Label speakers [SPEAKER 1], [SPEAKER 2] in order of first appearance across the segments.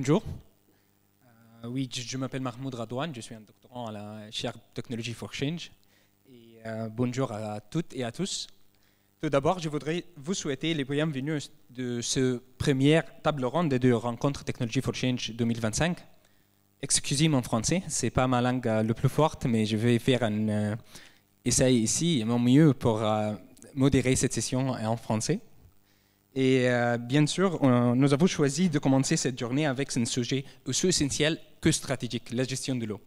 [SPEAKER 1] bonjour. Oui, je m'appelle Mahmoud Radouane, je suis un doctorant à la chaire Technology for Change. Et, bonjour à toutes et à tous. Tout d'abord, je voudrais vous souhaiter les bienvenus de ce première table ronde de rencontre Technology for Change 2025. Excusez mon français, c'est pas ma langue le plus forte, mais je vais faire un essai ici, mon mieux pour modérer cette session en français. Et bien sûr, nous avons choisi de commencer cette journée avec un sujet aussi essentiel que stratégique, la gestion de l'eau.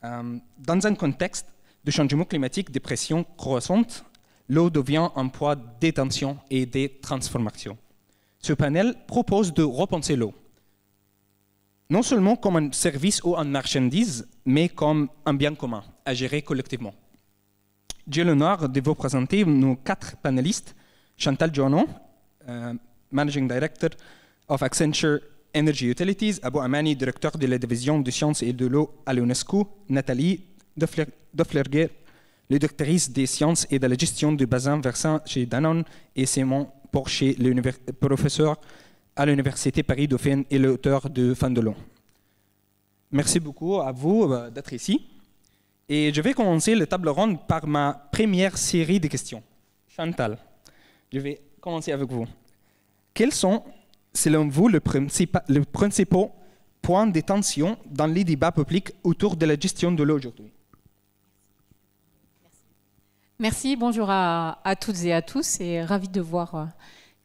[SPEAKER 1] Dans un contexte de changement climatique, de pression croissante, l'eau devient un point d'attention et de transformation. Ce panel propose de repenser l'eau, non seulement comme un service ou une marchandise, mais comme un bien commun à gérer collectivement. J'ai l'honneur de vous présenter nos 4 panélistes. Chantal Joannon, Managing Director of Accenture Energy Utilities, Abou Amani, directeur de la division de sciences et de l'eau à l'UNESCO, Nathalie Deflerguer, le directrice des sciences et de la gestion du bassin versant chez Danone, et Simon Porcher, professeur à l'Université Paris-Dauphine et l'auteur de Fin de l'eau. Merci beaucoup à vous d'être ici. Et je vais commencer la table ronde par ma première série de questions. Chantal, je vais commencer avec vous. Quels sont, selon vous, les principaux points de tension dans les débats publics autour de la gestion de l'eau aujourd'hui?
[SPEAKER 2] Merci, bonjour à toutes et à tous, et ravi de voir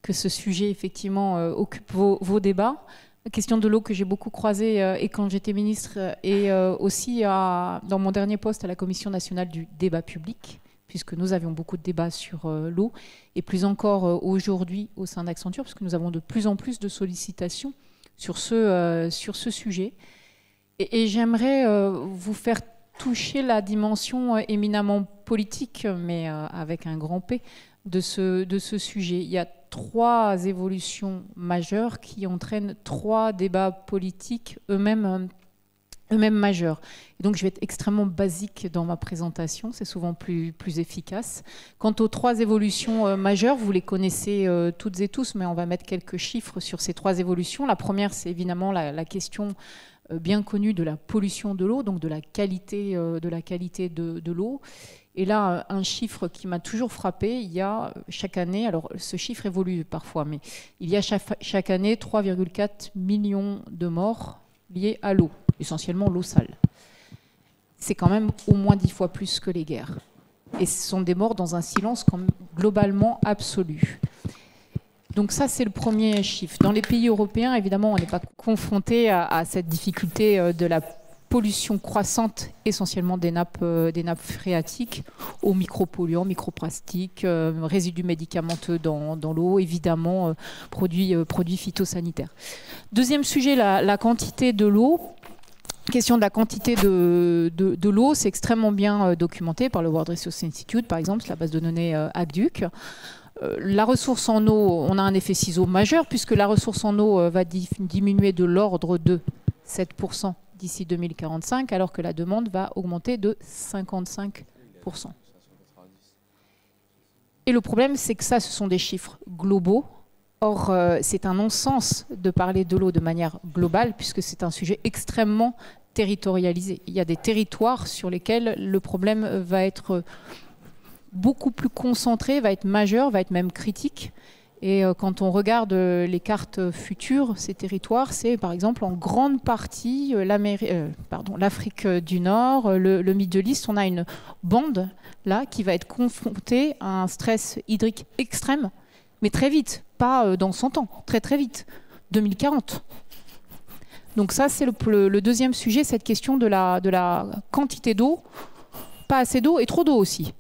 [SPEAKER 2] que ce sujet effectivement occupe vos débats. La question de l'eau que j'ai beaucoup croisée et quand j'étais ministre et aussi dans mon dernier poste à la Commission nationale du débat public, puisque nous avions beaucoup de débats sur l'eau, et plus encore aujourd'hui au sein d'Accenture, parce que nous avons de plus en plus de sollicitations sur ce sujet. Et j'aimerais vous faire toucher la dimension éminemment politique, mais avec un grand P, de ce sujet. Il y a 3 évolutions majeures qui entraînent 3 débats politiques eux-mêmes majeurs. Et donc je vais être extrêmement basique dans ma présentation, c'est souvent plus efficace. Quant aux 3 évolutions majeures, vous les connaissez toutes et tous, mais on va mettre quelques chiffres sur ces 3 évolutions. La première, c'est évidemment la question bien connue de la pollution de l'eau, donc de la qualité de l'eau. Et là, un chiffre qui m'a toujours frappé, il y a chaque année, alors ce chiffre évolue parfois, mais il y a chaque année 3,4 millions de morts liées à l'eau, essentiellement l'eau sale. C'est quand même au moins 10 fois plus que les guerres. Et ce sont des morts dans un silence quand même globalement absolu. Donc ça, c'est le premier chiffre. Dans les pays européens, évidemment, on n'est pas confronté à cette difficulté de la pollution croissante, essentiellement des nappes phréatiques, aux micropolluants, microplastiques, résidus médicamenteux dans l'eau, évidemment, produits phytosanitaires. Deuxième sujet, la quantité de l'eau. Question de la quantité de l'eau, c'est extrêmement bien documenté par le World Resources Institute, par exemple, la base de données Aqueduc. La ressource en eau, on a un effet ciseau majeur, puisque la ressource en eau va diminuer de l'ordre de 7% d'ici 2045, alors que la demande va augmenter de 55%. Et le problème, c'est que ça, ce sont des chiffres globaux. Or, c'est un non-sens de parler de l'eau de manière globale, puisque c'est un sujet extrêmement territorialisé. Il y a des territoires sur lesquels le problème va être beaucoup plus concentré, va être majeur, va être même critique. Et quand on regarde les cartes futures, ces territoires, c'est par exemple en grande partie l'Afrique du Nord, le Middle East. On a une bande là qui va être confrontée à un stress hydrique extrême, mais très vite, pas dans 100 ans, très très vite, 2040. Donc ça, c'est le deuxième sujet, cette question de la quantité d'eau, pas assez d'eau et trop d'eau aussi.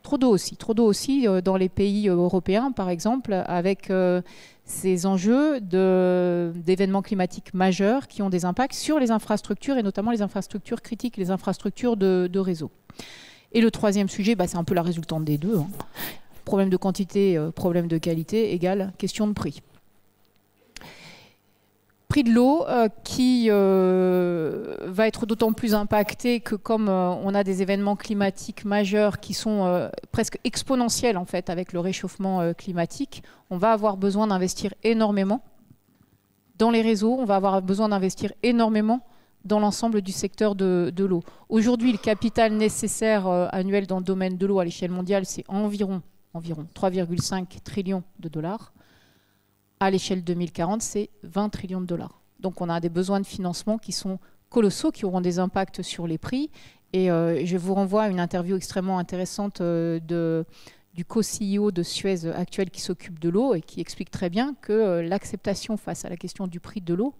[SPEAKER 2] Trop d'eau aussi dans les pays européens, par exemple, avec ces enjeux d'événements climatiques majeurs qui ont des impacts sur les infrastructures, et notamment les infrastructures critiques, les infrastructures de réseau. Et le troisième sujet, c'est un peu la résultante des deux. Problème de quantité, problème de qualité, égale question de prix. Prix de l'eau qui va être d'autant plus impacté que comme on a des événements climatiques majeurs qui sont presque exponentiels en fait avec le réchauffement climatique, on va avoir besoin d'investir énormément dans les réseaux, on va avoir besoin d'investir énormément dans l'ensemble du secteur de l'eau. Aujourd'hui, le capital nécessaire annuel dans le domaine de l'eau à l'échelle mondiale, c'est environ 3,5 trillions de dollars. À l'échelle 2040, c'est 20 trillions de dollars. Donc on a des besoins de financement qui sont colossaux, qui auront des impacts sur les prix. Et je vous renvoie à une interview extrêmement intéressante du co-CEO de Suez actuel qui s'occupe de l'eau et qui explique très bien que l'acceptation face à la question du prix de l'eau,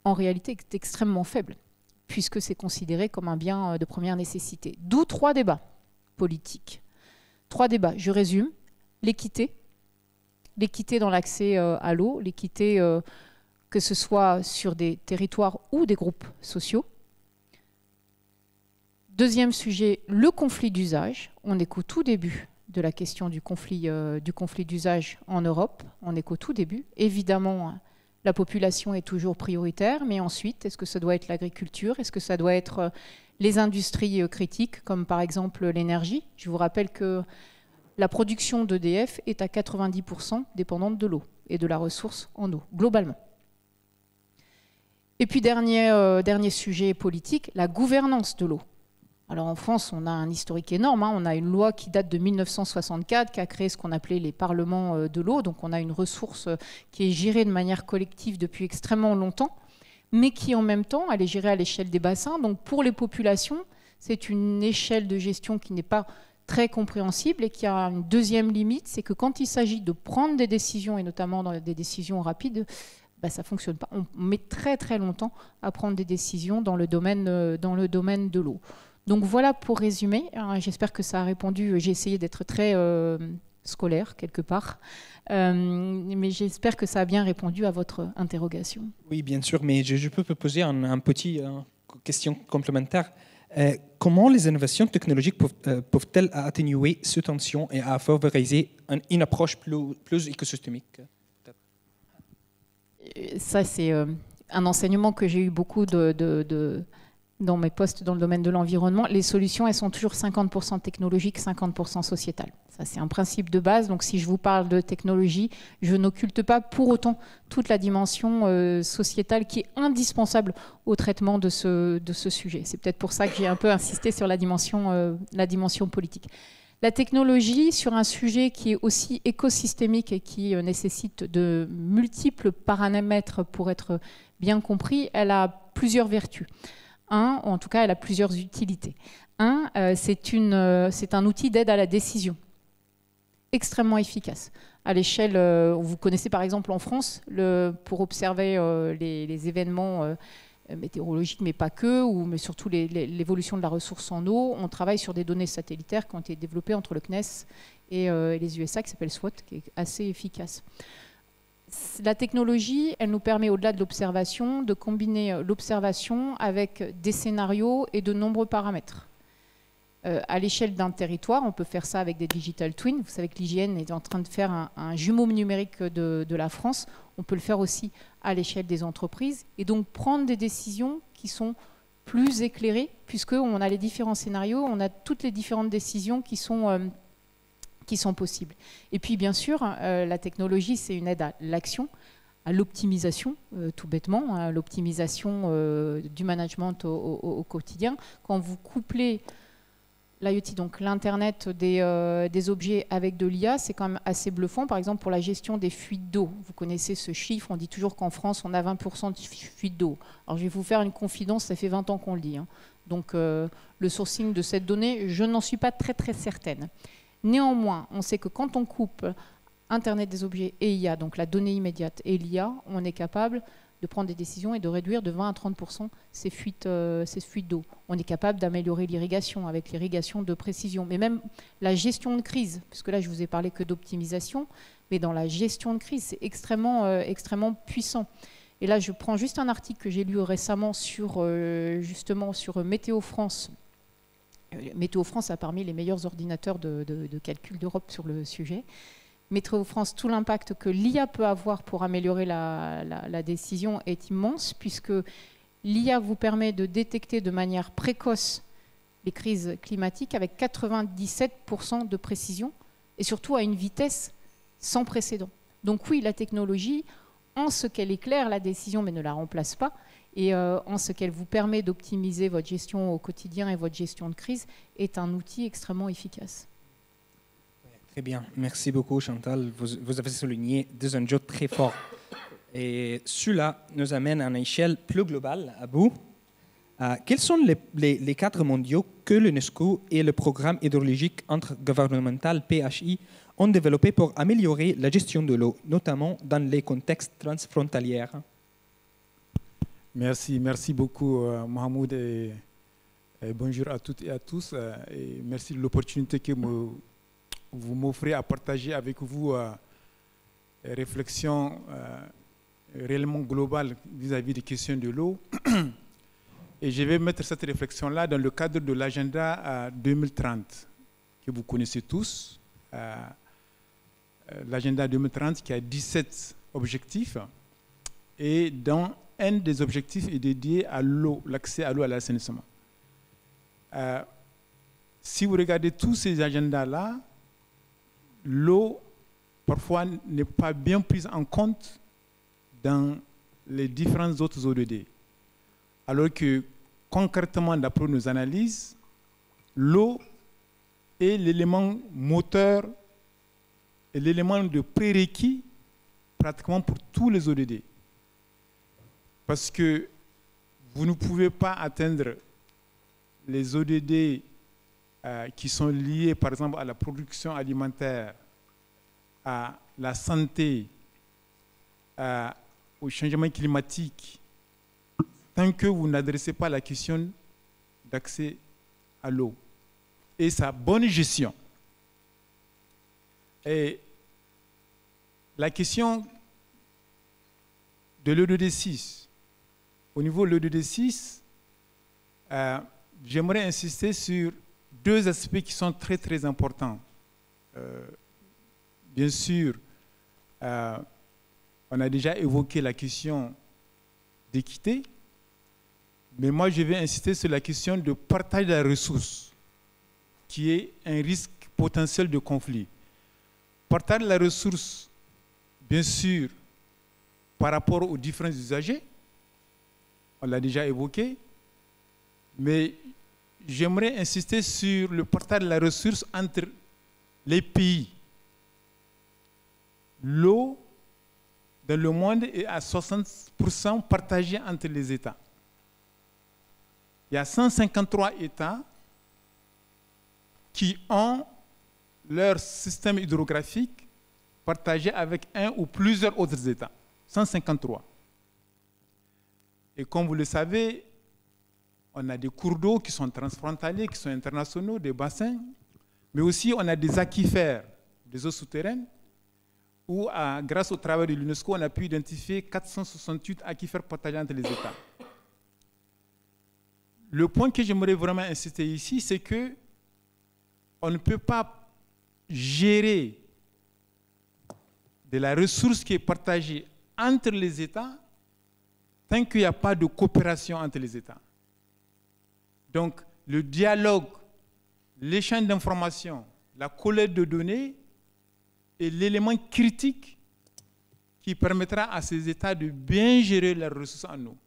[SPEAKER 2] en réalité, est extrêmement faible, puisque c'est considéré comme un bien de première nécessité. D'où 3 débats politiques. 3 débats, je résume. L'équité dans l'accès à l'eau, l'équité que ce soit sur des territoires ou des groupes sociaux. Deuxième sujet, le conflit d'usage. On est qu'au tout début de la question du conflit d'usage en Europe. On est qu'au tout début. Évidemment, la population est toujours prioritaire, mais ensuite, est-ce que ça doit être l'agriculture? Est-ce que ça doit être les industries critiques, comme par exemple l'énergie? Je vous rappelle que la production d'EDF est à 90% dépendante de l'eau et de la ressource en eau, globalement. Et puis, dernier sujet politique, la gouvernance de l'eau. Alors en France, on a un historique énorme. On a une loi qui date de 1964 qui a créé ce qu'on appelait les parlements de l'eau. Donc on a une ressource qui est gérée de manière collective depuis extrêmement longtemps, mais qui en même temps, elle est gérée à l'échelle des bassins. Donc pour les populations, c'est une échelle de gestion qui n'est pas très compréhensible et qui a une deuxième limite, c'est que quand il s'agit de prendre des décisions, et notamment dans des décisions rapides, ça ne fonctionne pas. On met très très longtemps à prendre des décisions dans le domaine de l'eau. Donc voilà pour résumer. J'espère que ça a répondu. J'ai essayé d'être très scolaire quelque part, mais j'espère que ça a bien répondu à votre interrogation.
[SPEAKER 1] Oui, bien sûr, mais je peux vous poser une petite question complémentaire. Comment les innovations technologiques peuvent-elles atténuer ces tensions et à favoriser une approche plus écosystémique?
[SPEAKER 2] Ça, c'est un enseignement que j'ai eu beaucoup dans mes postes dans le domaine de l'environnement. Les solutions, elles sont toujours 50% technologiques, 50% sociétales. Ça, c'est un principe de base. Donc, si je vous parle de technologie, je n'occulte pas pour autant toute la dimension sociétale qui est indispensable au traitement de ce sujet. C'est peut-être pour ça que j'ai un peu insisté sur la dimension politique. La technologie, sur un sujet qui est aussi écosystémique et qui nécessite de multiples paramètres pour être bien compris, elle a plusieurs vertus. En tout cas, elle a plusieurs utilités. C'est un outil d'aide à la décision, extrêmement efficace. À l'échelle, vous connaissez par exemple en France, pour observer les événements météorologiques, mais pas que, mais surtout l'évolution de la ressource en eau, on travaille sur des données satellitaires qui ont été développées entre le CNES et les USA, qui s'appelle SWOT, qui est assez efficace. La technologie, elle nous permet, au-delà de l'observation, de combiner l'observation avec des scénarios et de nombreux paramètres. À l'échelle d'un territoire, on peut faire ça avec des digital twins. Vous savez que l'IGN est en train de faire un jumeau numérique de la France. On peut le faire aussi à l'échelle des entreprises. Et donc prendre des décisions qui sont plus éclairées, puisqu'on a les différents scénarios, on a toutes les différentes décisions qui sont possibles. Et puis, bien sûr, la technologie, c'est une aide à l'action, à l'optimisation, tout bêtement, à l'optimisation du management au quotidien. Quand vous couplez l'IoT, donc l'Internet des objets avec de l'IA, c'est quand même assez bluffant. Par exemple, pour la gestion des fuites d'eau, vous connaissez ce chiffre, on dit toujours qu'en France, on a 20% de fuites d'eau. Alors, je vais vous faire une confidence, ça fait 20 ans qu'on le dit. Donc, le sourcing de cette donnée, je n'en suis pas très, très certaine. Néanmoins, on sait que quand on coupe Internet des objets et IA, donc la donnée immédiate et l'IA, on est capable de prendre des décisions et de réduire de 20 à 30% ces fuites d'eau. On est capable d'améliorer l'irrigation avec l'irrigation de précision. Mais même la gestion de crise, puisque là je vous ai parlé que d'optimisation, mais dans la gestion de crise, c'est extrêmement puissant. Et là je prends juste un article que j'ai lu récemment justement sur Météo France. Météo France a parmi les meilleurs ordinateurs de calcul d'Europe sur le sujet. Météo France, tout l'impact que l'IA peut avoir pour améliorer la décision est immense, puisque l'IA vous permet de détecter de manière précoce les crises climatiques avec 97% de précision et surtout à une vitesse sans précédent. Donc oui, la technologie, en ce qu'elle éclaire la décision mais ne la remplace pas, et en ce qu'elle vous permet d'optimiser votre gestion au quotidien et votre gestion de crise, est un outil extrêmement efficace.
[SPEAKER 1] Très bien, merci beaucoup Chantal. Vous avez souligné deux enjeux très forts. Et cela nous amène à une échelle plus globale, à bout. Quels sont les cadres mondiaux que l'UNESCO et le programme hydrologique intergouvernemental PHI ont développé pour améliorer la gestion de l'eau, notamment dans les contextes transfrontaliers?
[SPEAKER 3] Merci beaucoup Mohamed, et bonjour à toutes et à tous. Et merci de l'opportunité que vous m'offrez à partager avec vous réflexions réellement globales vis-à-vis des questions de l'eau. Et je vais mettre cette réflexion-là dans le cadre de l'agenda 2030, que vous connaissez tous. L'agenda 2030 qui a 17 objectifs. Et dans un des objectifs est dédié à l'eau, l'accès à l'eau, à l'assainissement. Si vous regardez tous ces agendas-là, l'eau, parfois, n'est pas bien prise en compte dans les différents autres ODD. Alors que, concrètement, d'après nos analyses, l'eau est l'élément moteur et l'élément de prérequis pratiquement pour tous les ODD. Parce que vous ne pouvez pas atteindre les ODD qui sont liés, par exemple, à la production alimentaire, à la santé, au changement climatique, tant que vous n'adressez pas la question d'accès à l'eau et sa bonne gestion. Et la question de l'ODD 6, au niveau de l'ODD 6, j'aimerais insister sur deux aspects qui sont très très importants. Bien sûr, on a déjà évoqué la question d'équité, mais moi je vais insister sur la question de partage de la ressource, qui est un risque potentiel de conflit. Partage de la ressource, bien sûr, par rapport aux différents usagers, on l'a déjà évoqué, mais j'aimerais insister sur le partage de la ressource entre les pays. L'eau dans le monde est à 60% partagée entre les États. Il y a 153 États qui ont leur système hydrographique partagé avec un ou plusieurs autres États. 153. Et comme vous le savez, on a des cours d'eau qui sont transfrontaliers, qui sont internationaux, des bassins, mais aussi on a des aquifères, des eaux souterraines, où grâce au travail de l'UNESCO, on a pu identifier 468 aquifères partagés entre les États. Le point que j'aimerais vraiment insister ici, c'est que on ne peut pas gérer de la ressource qui est partagée entre les États tant qu'il n'y a pas de coopération entre les États. Donc, le dialogue, l'échange d'informations, la collecte de données est l'élément critique qui permettra à ces États de bien gérer leurs ressources en eau.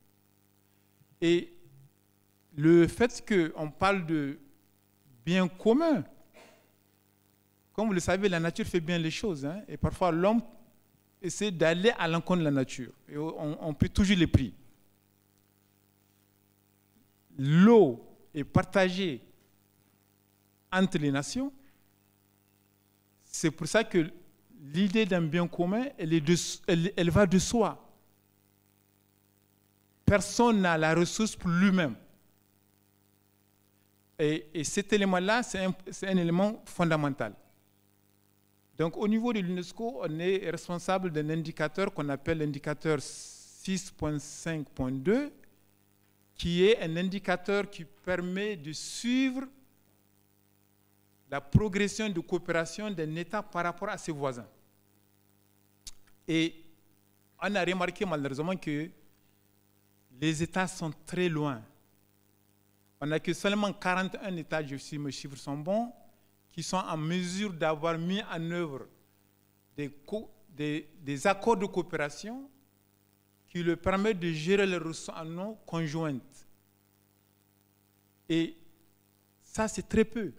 [SPEAKER 3] Et le fait qu'on parle de biens communs, comme vous le savez, la nature fait bien les choses, hein, et parfois l'homme essaie d'aller à l'encontre de la nature, et on peut toujours les prix. L'eau est partagée entre les nations. C'est pour ça que l'idée d'un bien commun, elle va de soi. Personne n'a la ressource pour lui-même. Et cet élément-là, c'est un élément fondamental. Donc, au niveau de l'UNESCO, on est responsable d'un indicateur qu'on appelle l'indicateur 6.5.2, qui est un indicateur qui permet de suivre la progression de coopération d'un État par rapport à ses voisins. Et on a remarqué malheureusement que les États sont très loin. On n'a que seulement 41 États, si mes chiffres sont bons, qui sont en mesure d'avoir mis en œuvre des accords de coopération qui leur permet de gérer les ressources en eau conjointes. Et ça, c'est très peu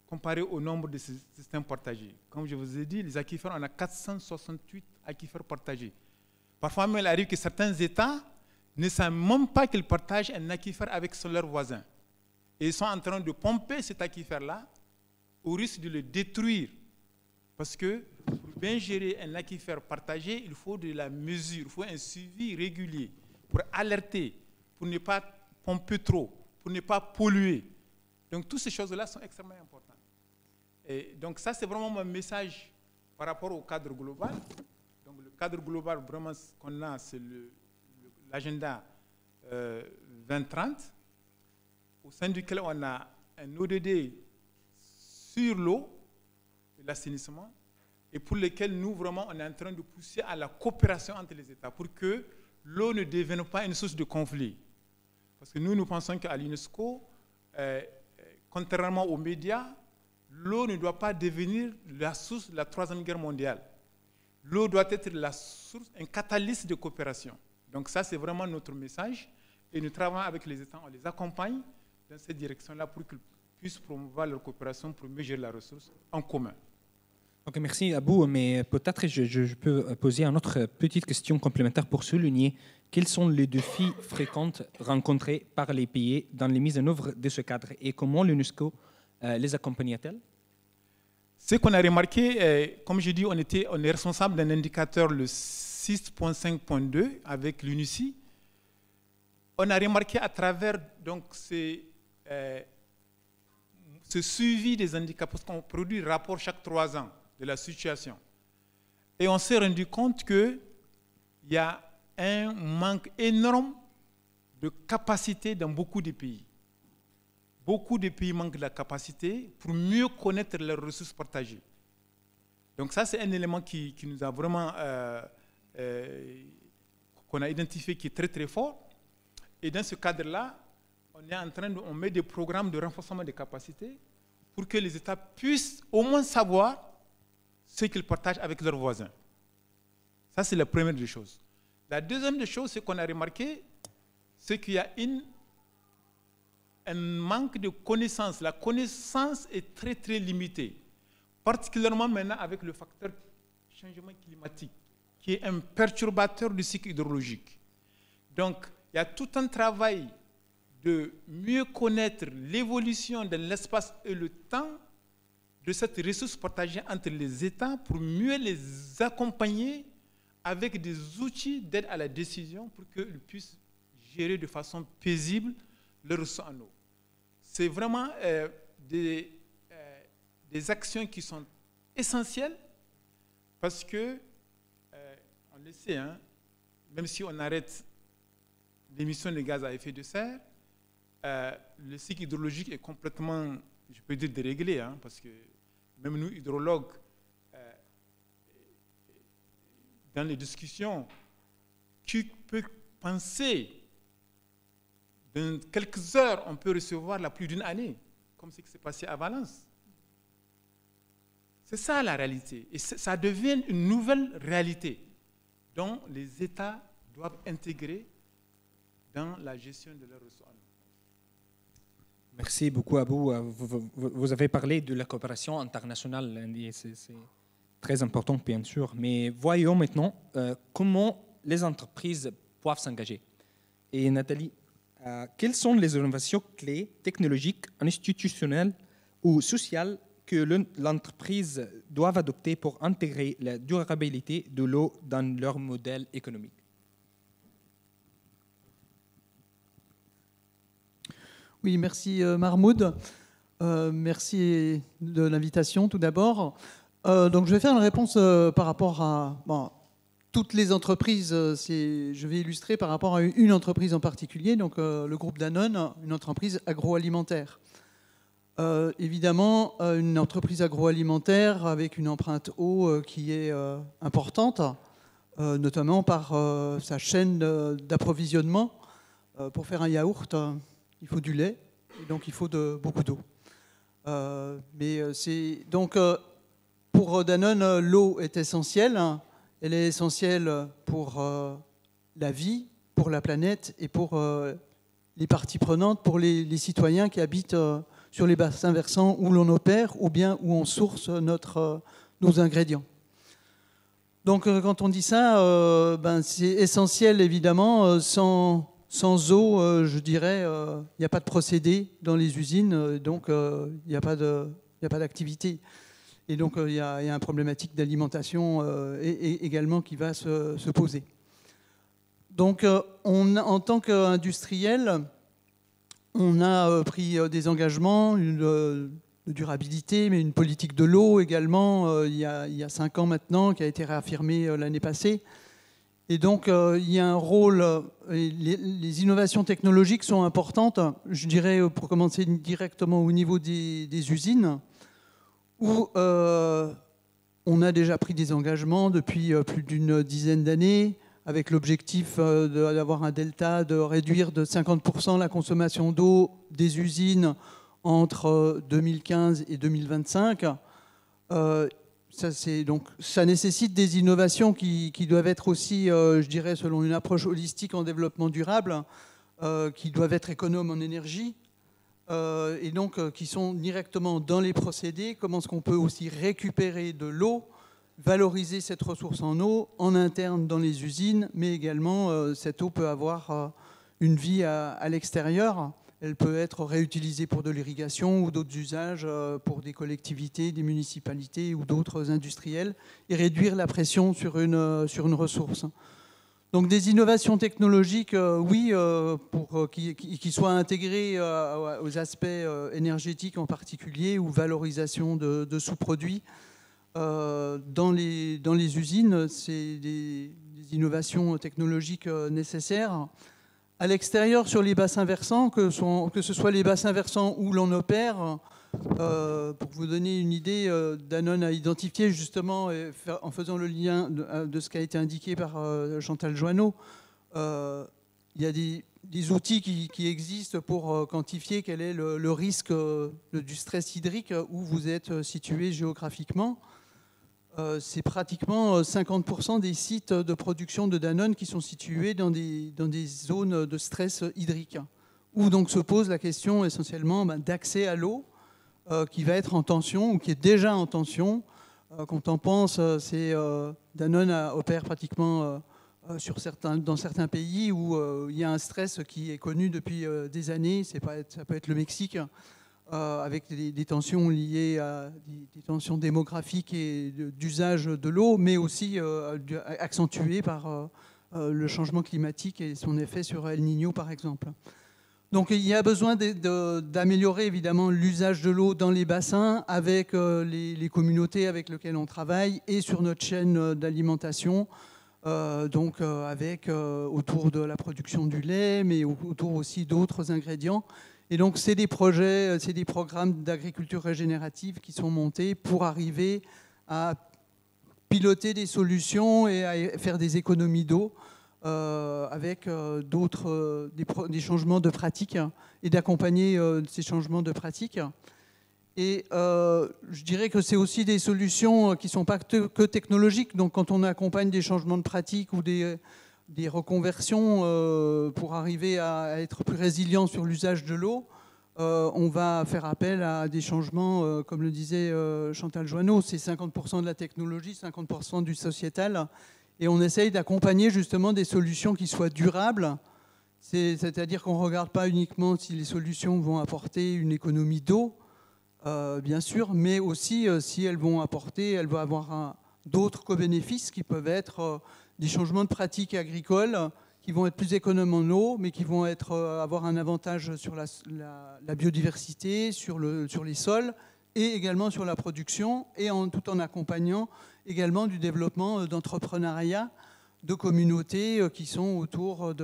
[SPEAKER 3] comparé au nombre de ces systèmes partagés. Comme je vous ai dit, les aquifères, on a 468 aquifères partagés. Parfois même, il arrive que certains États ne savent même pas qu'ils partagent un aquifère avec leurs voisins. Et ils sont en train de pomper cet aquifère-là au risque de le détruire. Parce que pour bien gérer un aquifère partagé, il faut de la mesure, il faut un suivi régulier pour alerter, pour ne pas pomper trop, pour ne pas polluer. Donc toutes ces choses-là sont extrêmement importantes. Et donc ça, c'est vraiment mon message par rapport au cadre global. Donc le cadre global vraiment qu'on a, c'est l'agenda 2030, au sein duquel on a un ODD sur l'eau et l'assainissement, et pour lequel nous, vraiment, on est en train de pousser à la coopération entre les États pour que l'eau ne devienne pas une source de conflit. Parce que nous pensons qu'à l'UNESCO, contrairement aux médias, l'eau ne doit pas devenir la source de la Troisième Guerre mondiale. L'eau doit être la source, un catalyste de coopération. Donc ça, c'est vraiment notre message. Et nous travaillons avec les États, on les accompagne dans cette direction-là pour qu'ils puissent promouvoir leur coopération pour mieux gérer la ressource en commun.
[SPEAKER 1] Ok, merci Abou, mais peut-être je peux poser une autre petite question complémentaire pour souligner quels sont les défis fréquents rencontrés par les pays dans les mises en œuvre de ce cadre et comment l'UNESCO les accompagne-t-elle?
[SPEAKER 3] Ce qu'on a remarqué, comme je dis, on est responsable d'un indicateur, le 6.5.2 avec l'UNICI. On a remarqué à travers donc, ce suivi des indicateurs, parce qu'on produit un rapport chaque 3 ans de la situation. Et on s'est rendu compte qu'il y a un manque énorme de capacité dans beaucoup de pays. Beaucoup de pays manquent de la capacité pour mieux connaître leurs ressources partagées. Donc ça, c'est un élément qui nous a vraiment, qu'on a identifié qui est très très fort. Et dans ce cadre-là, on met des programmes de renforcement des capacités pour que les États puissent au moins savoir ce qu'ils partagent avec leurs voisins. Ça, c'est la première des choses. La deuxième des choses, c'est qu'on a remarqué, c'est qu'il y a un manque de connaissances. La connaissance est très, très limitée, particulièrement maintenant avec le facteur changement climatique, qui est un perturbateur du cycle hydrologique. Donc, il y a tout un travail de mieux connaître l'évolution de l'espace et le temps de cette ressource partagée entre les États pour mieux les accompagner avec des outils d'aide à la décision pour qu'ils puissent gérer de façon paisible leurs ressources en eau. C'est vraiment des actions qui sont essentielles parce que, on le sait, hein, même si on arrête l'émission de gaz à effet de serre, le cycle hydrologique est complètement, je peux dire, déréglé, hein, parce que même nous, hydrologues, dans les discussions, qui peut penser dans quelques heures, on peut recevoir la pluie d'une année, comme ce qui s'est passé à Valence. C'est ça la réalité. Et ça devient une nouvelle réalité dont les États doivent intégrer dans la gestion de leurs ressources.
[SPEAKER 1] Merci beaucoup, Abou. Vous avez parlé de la coopération internationale. C'est très important, bien sûr. Mais voyons maintenant comment les entreprises peuvent s'engager. Et Nathalie, quelles sont les innovations clés technologiques, institutionnelles ou sociales que l'entreprise doit adopter pour intégrer la durabilité de l'eau dans leur modèle économique?
[SPEAKER 4] Oui, merci Mahmoud. Merci de l'invitation tout d'abord. Donc je vais faire une réponse par rapport à toutes les entreprises. Je vais illustrer par rapport à une entreprise en particulier, donc le groupe Danone, une entreprise agroalimentaire. Évidemment, une entreprise agroalimentaire avec une empreinte eau qui est importante, notamment par sa chaîne d'approvisionnement. Pour faire un yaourt, il faut du lait, et donc il faut beaucoup d'eau. Donc, pour Danone, l'eau est essentielle. Elle est essentielle pour la vie, pour la planète et pour les parties prenantes, pour les citoyens qui habitent sur les bassins versants où l'on opère ou bien où on source nos ingrédients. Donc quand on dit ça, c'est essentiel évidemment. Sans eau, je dirais, il n'y a pas de procédé dans les usines, donc il n'y a pas d'activité. Et donc il y a une problématique d'alimentation également qui va se poser. Donc en tant qu'industriel, on a pris des engagements de durabilité, mais une politique de l'eau également, il y a 5 ans maintenant, qui a été réaffirmée l'année passée. Et donc, il y a un rôle, les innovations technologiques sont importantes, je dirais, pour commencer directement au niveau des usines, où on a déjà pris des engagements depuis plus d'une dizaine d'années, avec l'objectif d'avoir un delta, de réduire de 50% la consommation d'eau des usines entre 2015 et 2025. Ça nécessite des innovations qui doivent être aussi, je dirais, selon une approche holistique en développement durable, qui doivent être économes en énergie, et donc qui sont directement dans les procédés. Comment est-ce qu'on peut aussi récupérer de l'eau, valoriser cette ressource en eau en interne dans les usines, mais également cette eau peut avoir une vie à l'extérieur. Elle peut être réutilisée pour de l'irrigation ou d'autres usages pour des collectivités, des municipalités ou d'autres industriels et réduire la pression sur une ressource. Donc des innovations technologiques, oui, pour qui soient intégrées aux aspects énergétiques en particulier ou valorisation de sous-produits. Dans les usines, c'est des innovations technologiques nécessaires. À l'extérieur, sur les bassins versants, que ce soit les bassins versants où l'on opère, pour vous donner une idée, Danone a identifié justement, en faisant le lien de ce qui a été indiqué par Chantal Joanneau, il y a des outils qui existent pour quantifier quel est le risque du stress hydrique où vous êtes situé géographiquement. C'est pratiquement 50% des sites de production de Danone qui sont situés dans des zones de stress hydrique, où donc se pose la question essentiellement d'accès à l'eau qui va être en tension ou qui est déjà en tension. Quand on pense, Danone opère pratiquement dans certains pays où il y a un stress qui est connu depuis des années. Ça peut être le Mexique, avec des tensions liées à des tensions démographiques et d'usage de l'eau, mais aussi accentuées par le changement climatique et son effet sur El Niño, par exemple. Donc il y a besoin d'améliorer évidemment l'usage de l'eau dans les bassins avec les communautés avec lesquelles on travaille et sur notre chaîne d'alimentation, avec autour de la production du lait, mais autour aussi d'autres ingrédients. Et donc, c'est des projets, c'est des programmes d'agriculture régénérative qui sont montés pour arriver à piloter des solutions et à faire des économies d'eau avec des changements de pratiques et d'accompagner ces changements de pratiques. Et je dirais que c'est aussi des solutions qui ne sont pas que technologiques. Donc, quand on accompagne des changements de pratiques ou des reconversions pour arriver à être plus résilient sur l'usage de l'eau, on va faire appel à des changements, comme le disait Chantal Joanneau, c'est 50% de la technologie, 50% du sociétal, et on essaye d'accompagner justement des solutions qui soient durables, c'est-à-dire qu'on ne regarde pas uniquement si les solutions vont apporter une économie d'eau, bien sûr, mais aussi si elles vont avoir d'autres co-bénéfices qui peuvent être des changements de pratiques agricoles qui vont être plus économes en eau, mais qui vont avoir un avantage sur la biodiversité, sur les sols, et également sur la production, et tout en accompagnant également du développement d'entrepreneuriat, de communautés qui sont autour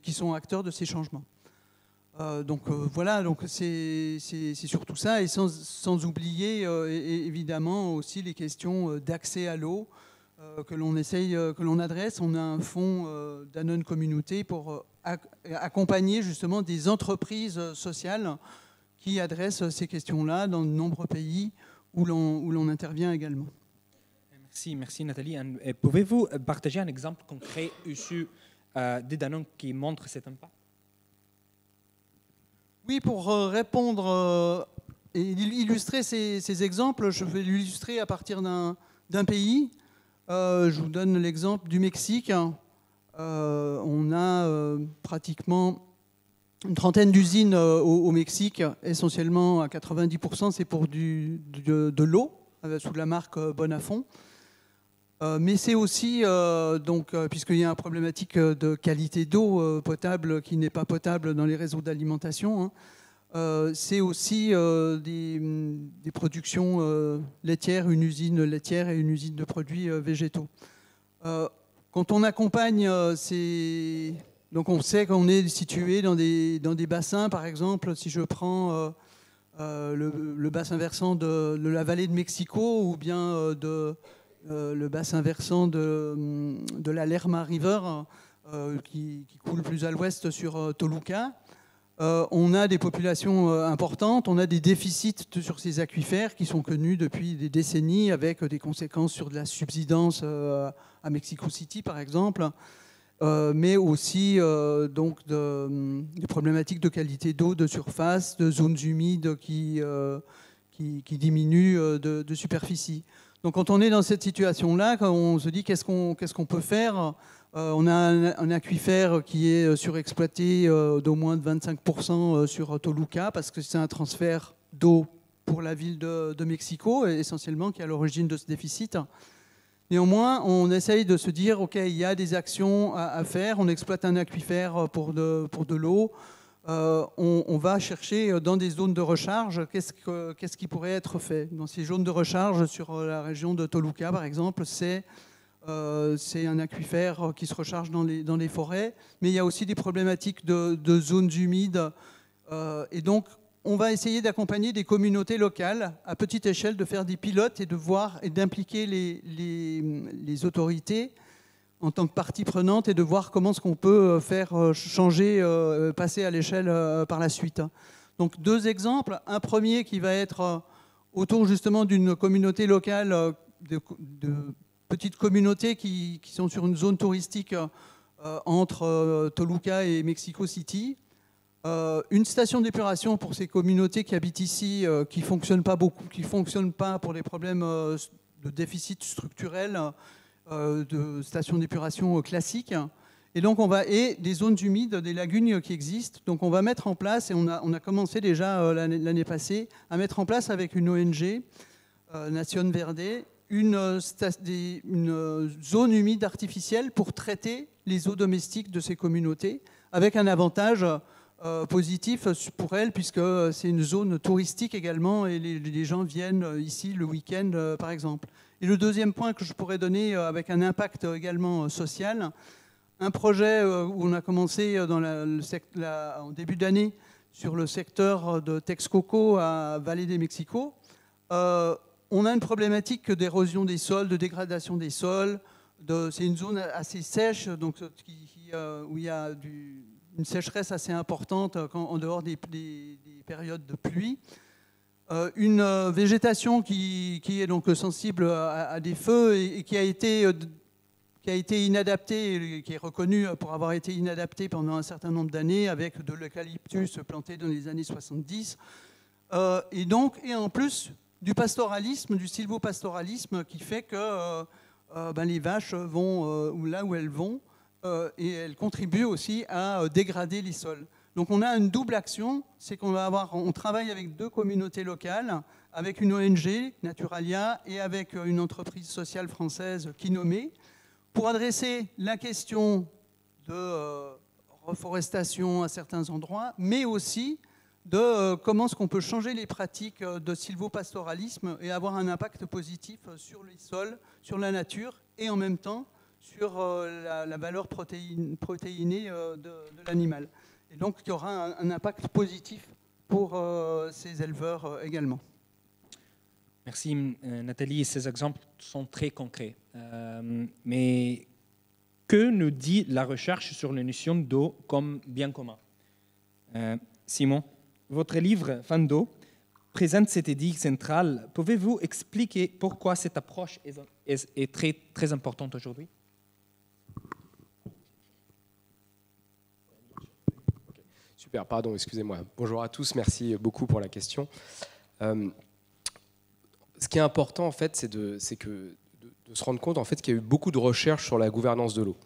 [SPEAKER 4] qui sont acteurs de ces changements. Voilà, donc c'est surtout ça, et sans oublier évidemment aussi les questions d'accès à l'eau, que l'on adresse. On a un fonds Danone Communauté pour accompagner justement des entreprises sociales qui adressent ces questions-là dans de nombreux pays où l'on intervient également.
[SPEAKER 1] Merci Nathalie. Et pouvez-vous partager un exemple concret issu des Danone qui montre cet impact?
[SPEAKER 4] Oui, pour répondre et illustrer ces exemples, je vais l'illustrer à partir d'un pays. Je vous donne l'exemple du Mexique. On a pratiquement une trentaine d'usines au Mexique, essentiellement à 90%, c'est pour de l'eau, sous la marque Bonafont. Mais c'est aussi, puisqu'il y a une problématique de qualité d'eau potable qui n'est pas potable dans les réseaux d'alimentation, c'est aussi des productions laitières, une usine laitière et une usine de produits végétaux. Quand on accompagne donc on sait qu'on est situé dans des bassins, par exemple, si je prends le bassin versant de la vallée de Mexico ou bien le bassin versant de la Lerma River qui coule plus à l'ouest sur Toluca. On a des populations importantes, on a des déficits sur ces aquifères qui sont connus depuis des décennies avec des conséquences sur de la subsidence à Mexico City par exemple, mais aussi des problématiques de qualité d'eau de surface, de zones humides qui diminuent de superficie. Donc quand on est dans cette situation-là, quand on se dit qu'est-ce qu'on peut faire, on a un aquifère qui est surexploité d'au moins de 25% sur Toluca, parce que c'est un transfert d'eau pour la ville de Mexico, essentiellement, qui est à l'origine de ce déficit. Néanmoins, on essaye de se dire, OK, il y a des actions à faire, on exploite un aquifère pour de l'eau, on va chercher dans des zones de recharge qu'est-ce qui pourrait être fait. Dans ces zones de recharge sur la région de Toluca, par exemple, c'est un aquifère qui se recharge dans les forêts, mais il y a aussi des problématiques de zones humides. Et donc, on va essayer d'accompagner des communautés locales à petite échelle, de faire des pilotes et de voir et d'impliquer les autorités en tant que partie prenante et de voir comment est-ce qu'on peut faire changer, passer à l'échelle par la suite. Donc 2 exemples. Un premier qui va être autour justement d'une communauté locale, de petites communautés qui sont sur une zone touristique entre Toluca et Mexico City. Une station d'épuration pour ces communautés qui habitent ici, qui ne fonctionne pas beaucoup, qui ne fonctionne pas pour des problèmes de déficit structurel, de stations d'épuration classiques. Et donc et des zones humides, des lagunes qui existent. Donc on va mettre en place, et on a commencé déjà l'année passée, à mettre en place avec une ONG, Nation Verde, une zone humide artificielle pour traiter les eaux domestiques de ces communautés, avec un avantage positif pour elles, puisque c'est une zone touristique également, et les gens viennent ici le week-end, par exemple. Et le deuxième point que je pourrais donner, avec un impact également social, un projet où on a commencé en début d'année sur le secteur de Texcoco à Vallée de Mexico. On a une problématique d'érosion des sols, de dégradation des sols. C'est une zone assez sèche, donc, où il y a une sécheresse assez importante en dehors des périodes de pluie. Une végétation qui est donc sensible à des feux et qui a été inadaptée, qui est reconnue pour avoir été inadaptée pendant un certain nombre d'années avec de l'eucalyptus planté dans les années 70. Et en plus du pastoralisme, du sylvopastoralisme qui fait que les vaches vont là où elles vont et elles contribuent aussi à dégrader les sols. Donc on a une double action, c'est on travaille avec 2 communautés locales, avec une ONG, Naturalia, et avec une entreprise sociale française, Kinomé, pour adresser la question de reforestation à certains endroits, mais aussi de comment est-ce qu'on peut changer les pratiques de sylvopastoralisme et avoir un impact positif sur les sols, sur la nature, et en même temps sur la valeur protéinée de l'animal. Et donc, il y aura un impact positif pour ces éleveurs également.
[SPEAKER 1] Merci Nathalie, ces exemples sont très concrets. Mais que nous dit la recherche sur la notion d'eau comme bien commun? Simon, votre livre « Fin d'eau » présente cette idée centrale. Pouvez-vous expliquer pourquoi cette approche est très, très importante aujourd'hui?
[SPEAKER 5] Super, pardon, excusez-moi. Bonjour à tous, merci beaucoup pour la question. Ce qui est important, en fait, c'est de se rendre compte en fait, qu'il y a eu beaucoup de recherches sur la gouvernance de l'eau.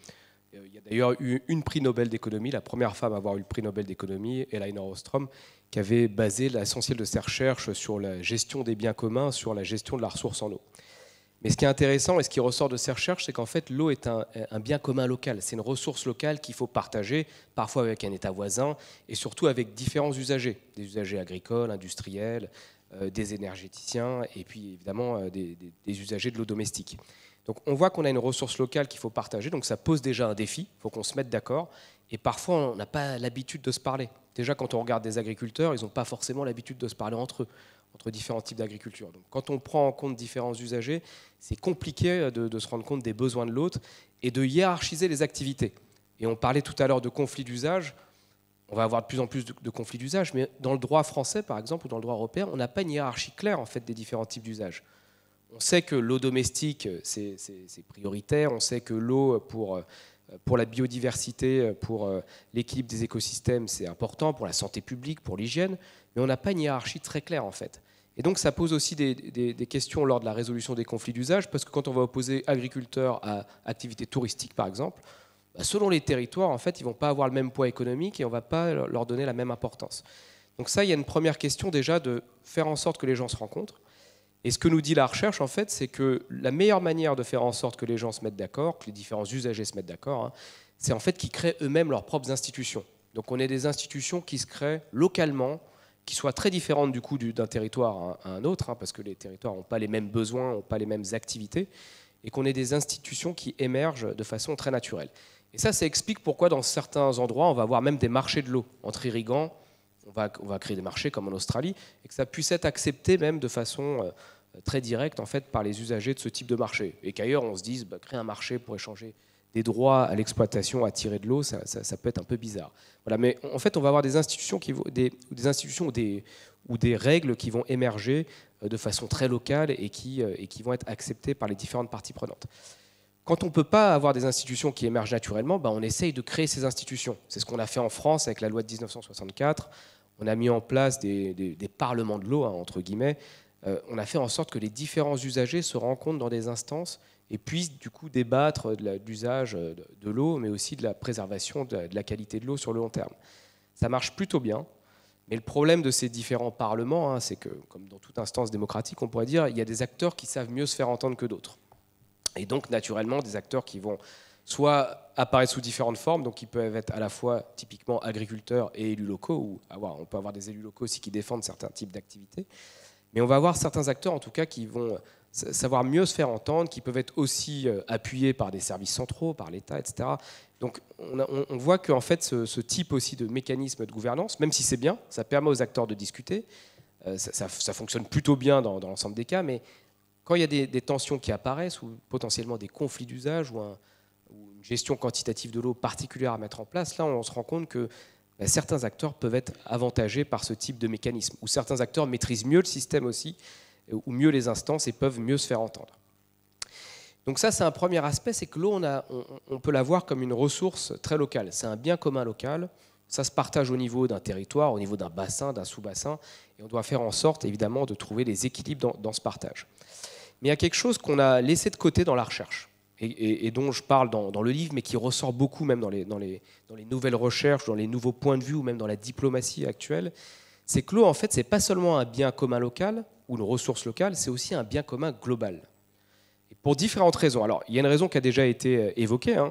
[SPEAKER 5] Il y a d'ailleurs eu une prix Nobel d'économie, la première femme à avoir eu le prix Nobel d'économie, Elinor Ostrom, qui avait basé l'essentiel de ses recherches sur la gestion des biens communs, sur la gestion de la ressource en eau. Mais ce qui est intéressant et ce qui ressort de ces recherches, c'est qu'en fait, l'eau est un bien commun local. C'est une ressource locale qu'il faut partager, parfois avec un État voisin, et surtout avec différents usagers, des usagers agricoles, industriels, des énergéticiens, et puis évidemment des usagers de l'eau domestique. Donc on voit qu'on a une ressource locale qu'il faut partager, donc ça pose déjà un défi, il faut qu'on se mette d'accord, et parfois on n'a pas l'habitude de se parler. Déjà quand on regarde des agriculteurs, ils n'ont pas forcément l'habitude de se parler entre eux, entre différents types d'agriculture. Donc quand on prend en compte différents usagers, c'est compliqué de se rendre compte des besoins de l'autre et de hiérarchiser les activités. Et on parlait tout à l'heure de conflits d'usage, on va avoir de plus en plus de conflits d'usage, mais dans le droit français par exemple, ou dans le droit européen, on n'a pas une hiérarchie claire en fait, des différents types d'usage. On sait que l'eau domestique, c'est prioritaire. On sait que l'eau pour la biodiversité, pour l'équilibre des écosystèmes, c'est important, pour la santé publique, pour l'hygiène. Mais on n'a pas une hiérarchie très claire, en fait. Et donc, ça pose aussi des questions lors de la résolution des conflits d'usage, parce que quand on va opposer agriculteurs à activités touristiques, par exemple, selon les territoires, en fait, ils ne vont pas avoir le même poids économique et on ne va pas leur donner la même importance. Donc ça, il y a une première question déjà de faire en sorte que les gens se rencontrent. Et ce que nous dit la recherche, en fait, c'est que la meilleure manière de faire en sorte que les gens se mettent d'accord, que les différents usagers se mettent d'accord, c'est en fait qu'ils créent eux-mêmes leurs propres institutions. Donc on ait des institutions qui se créent localement, qui soient très différentes du coup d'un territoire à un autre, parce que les territoires n'ont pas les mêmes besoins, n'ont pas les mêmes activités, et qu'on ait des institutions qui émergent de façon très naturelle. Et ça explique pourquoi dans certains endroits, on va avoir même des marchés de l'eau entre irrigants. On va créer des marchés comme en Australie, et que ça puisse être accepté même de façon très directe en fait, par les usagers de ce type de marché. Et qu'ailleurs, on se dise, créer un marché pour échanger des droits à l'exploitation, à tirer de l'eau, ça peut être un peu bizarre. Voilà, mais en fait, on va avoir des institutions, ou des règles qui vont émerger de façon très locale et qui vont être acceptées par les différentes parties prenantes. Quand on ne peut pas avoir des institutions qui émergent naturellement, on essaye de créer ces institutions. C'est ce qu'on a fait en France avec la loi de 1964. On a mis en place des parlements de l'eau, entre guillemets. On a fait en sorte que les différents usagers se rencontrent dans des instances et puissent du coup débattre de l'usage de l'eau, mais aussi de la préservation de la qualité de l'eau sur le long terme. Ça marche plutôt bien, mais le problème de ces différents parlements, c'est que, comme dans toute instance démocratique, on pourrait dire, il y a des acteurs qui savent mieux se faire entendre que d'autres. Et donc, naturellement, des acteurs qui vont soit apparaître sous différentes formes, donc qui peuvent être à la fois typiquement agriculteurs et élus locaux, ou on peut avoir des élus locaux aussi qui défendent certains types d'activités, mais on va avoir certains acteurs en tout cas qui vont savoir mieux se faire entendre, qui peuvent être aussi appuyés par des services centraux, par l'État, etc. Donc on voit qu'en fait ce type aussi de mécanisme de gouvernance, même si c'est bien, ça permet aux acteurs de discuter, ça fonctionne plutôt bien dans l'ensemble des cas, mais quand il y a des tensions qui apparaissent, ou potentiellement des conflits d'usage, ou une gestion quantitative de l'eau particulière à mettre en place, là on se rend compte que certains acteurs peuvent être avantagés par ce type de mécanisme, ou certains acteurs maîtrisent mieux le système aussi, ou mieux les instances et peuvent mieux se faire entendre. Donc ça, c'est un premier aspect, c'est que l'eau, on peut la voir comme une ressource très locale. C'est un bien commun local, ça se partage au niveau d'un territoire, au niveau d'un bassin, d'un sous-bassin, et on doit faire en sorte, évidemment, de trouver des équilibres dans ce partage. Mais il y a quelque chose qu'on a laissé de côté dans la recherche, et dont je parle dans le livre, mais qui ressort beaucoup même dans les nouvelles recherches, dans les nouveaux points de vue, ou même dans la diplomatie actuelle, c'est que l'eau, en fait, ce n'est pas seulement un bien commun local, ou une ressource locale, c'est aussi un bien commun global. Et pour différentes raisons. Alors, il y a une raison qui a déjà été évoquée.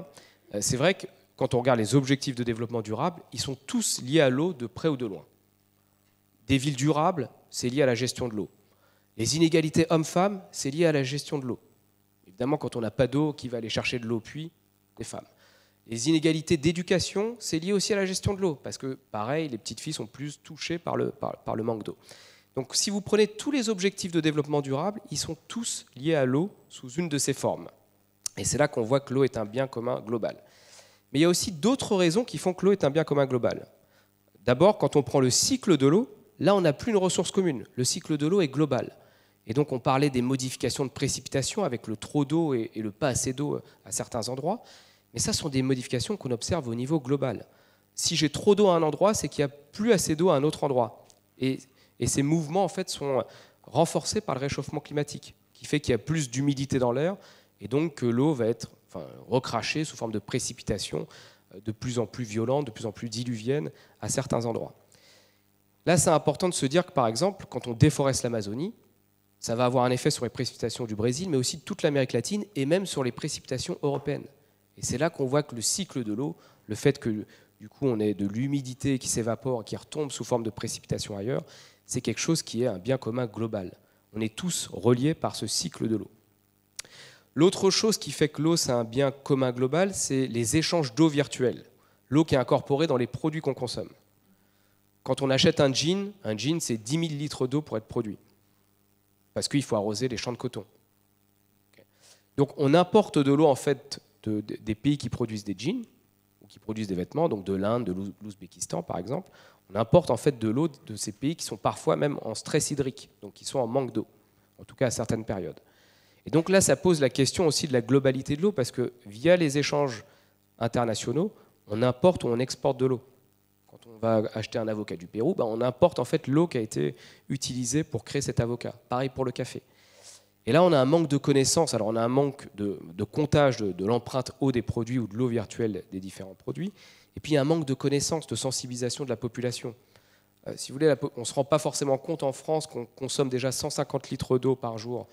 [SPEAKER 5] C'est vrai que quand on regarde les objectifs de développement durable, ils sont tous liés à l'eau de près ou de loin. Des villes durables, c'est lié à la gestion de l'eau. Les inégalités hommes-femmes, c'est lié à la gestion de l'eau. Évidemment, quand on n'a pas d'eau, qui va aller chercher de l'eau au puits? Les femmes. Les inégalités d'éducation, c'est lié aussi à la gestion de l'eau, parce que, pareil, les petites filles sont plus touchées par le manque d'eau. Donc, si vous prenez tous les objectifs de développement durable, ils sont tous liés à l'eau sous une de ces formes. Et c'est là qu'on voit que l'eau est un bien commun global. Mais il y a aussi d'autres raisons qui font que l'eau est un bien commun global. D'abord, quand on prend le cycle de l'eau, Là, on n'a plus une ressource commune. Le cycle de l'eau est global. Et donc, on parlait des modifications de précipitation avec le trop d'eau et le pas assez d'eau à certains endroits. Mais ça, ce sont des modifications qu'on observe au niveau global. Si j'ai trop d'eau à un endroit, c'est qu'il n'y a plus assez d'eau à un autre endroit. Et ces mouvements, en fait, sont renforcés par le réchauffement climatique, qui fait qu'il y a plus d'humidité dans l'air, et donc que l'eau va être recrachée sous forme de précipitation de plus en plus violente, de plus en plus diluvienne à certains endroits. Là, c'est important de se dire que, par exemple, quand on déforeste l'Amazonie, ça va avoir un effet sur les précipitations du Brésil, mais aussi de toute l'Amérique latine, et même sur les précipitations européennes. Et c'est là qu'on voit que le cycle de l'eau, le fait que du coup on ait de l'humidité qui s'évapore, qui retombe sous forme de précipitation ailleurs, c'est quelque chose qui est un bien commun global. On est tous reliés par ce cycle de l'eau. L'autre chose qui fait que l'eau, c'est un bien commun global, c'est les échanges d'eau virtuels. L'eau qui est incorporée dans les produits qu'on consomme. Quand on achète un jean, c'est 10 000 litres d'eau pour être produit. Parce qu'il faut arroser les champs de coton. Donc on importe de l'eau en fait des pays qui produisent des jeans, ou qui produisent des vêtements, donc de l'Inde, de l'Ouzbékistan par exemple. On importe en fait de l'eau de ces pays qui sont parfois même en stress hydrique, donc qui sont en manque d'eau, en tout cas à certaines périodes. Et donc là, ça pose la question aussi de la globalité de l'eau, parce que via les échanges internationaux, on importe ou on exporte de l'eau. Quand on va acheter un avocat du Pérou, on importe en fait l'eau qui a été utilisée pour créer cet avocat. Pareil pour le café. Et là, on a un manque de connaissances. Alors, on a un manque de comptage de l'empreinte eau des produits ou de l'eau virtuelle des différents produits. Et puis, il y a un manque de connaissances, de sensibilisation de la population. Si vous voulez, on ne se rend pas forcément compte en France qu'on consomme déjà 150 litres d'eau par jour,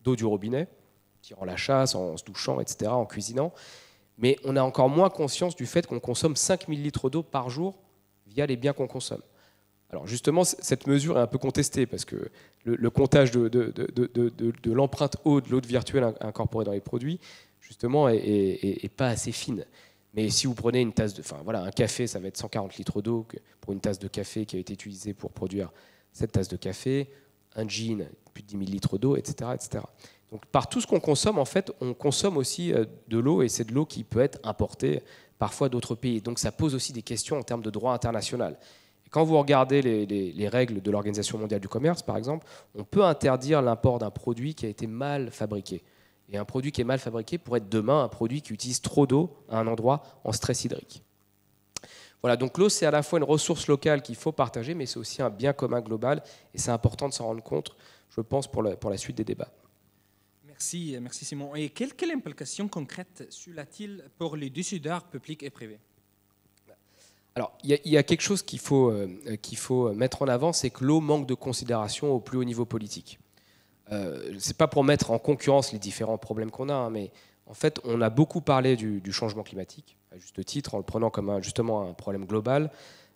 [SPEAKER 5] d'eau du robinet, en tirant la chasse, en se douchant, etc., en cuisinant. Mais on a encore moins conscience du fait qu'on consomme 5000 litres d'eau par jour via les biens qu'on consomme. Alors justement, cette mesure est un peu contestée parce que le comptage de l'empreinte eau de l'eau virtuelle incorporée dans les produits, justement, est pas assez fine. Mais si vous prenez une tasse un café, ça va être 140 litres d'eau pour une tasse de café qui a été utilisée pour produire cette tasse de café, un jean, plus de 10 000 litres d'eau, etc., etc. Donc par tout ce qu'on consomme, en fait, on consomme aussi de l'eau, et c'est de l'eau qui peut être importée parfois d'autres pays. Donc ça pose aussi des questions en termes de droit international. Quand vous regardez les règles de l'Organisation mondiale du commerce, par exemple, on peut interdire l'import d'un produit qui a été mal fabriqué. Et un produit qui est mal fabriqué pourrait être demain un produit qui utilise trop d'eau à un endroit en stress hydrique. Voilà, donc l'eau, c'est à la fois une ressource locale qu'il faut partager, mais c'est aussi un bien commun global. Et c'est important de s'en rendre compte, je pense, pour la suite des débats.
[SPEAKER 1] Merci Simon. Et quelle implication concrète cela-t-il pour les décideurs publics et privés?
[SPEAKER 5] Alors, il y a quelque chose qu'il faut mettre en avant, c'est que l'eau manque de considération au plus haut niveau politique. Ce n'est pas pour mettre en concurrence les différents problèmes qu'on a, mais en fait, on a beaucoup parlé du changement climatique, à juste titre, en le prenant comme justement un problème global.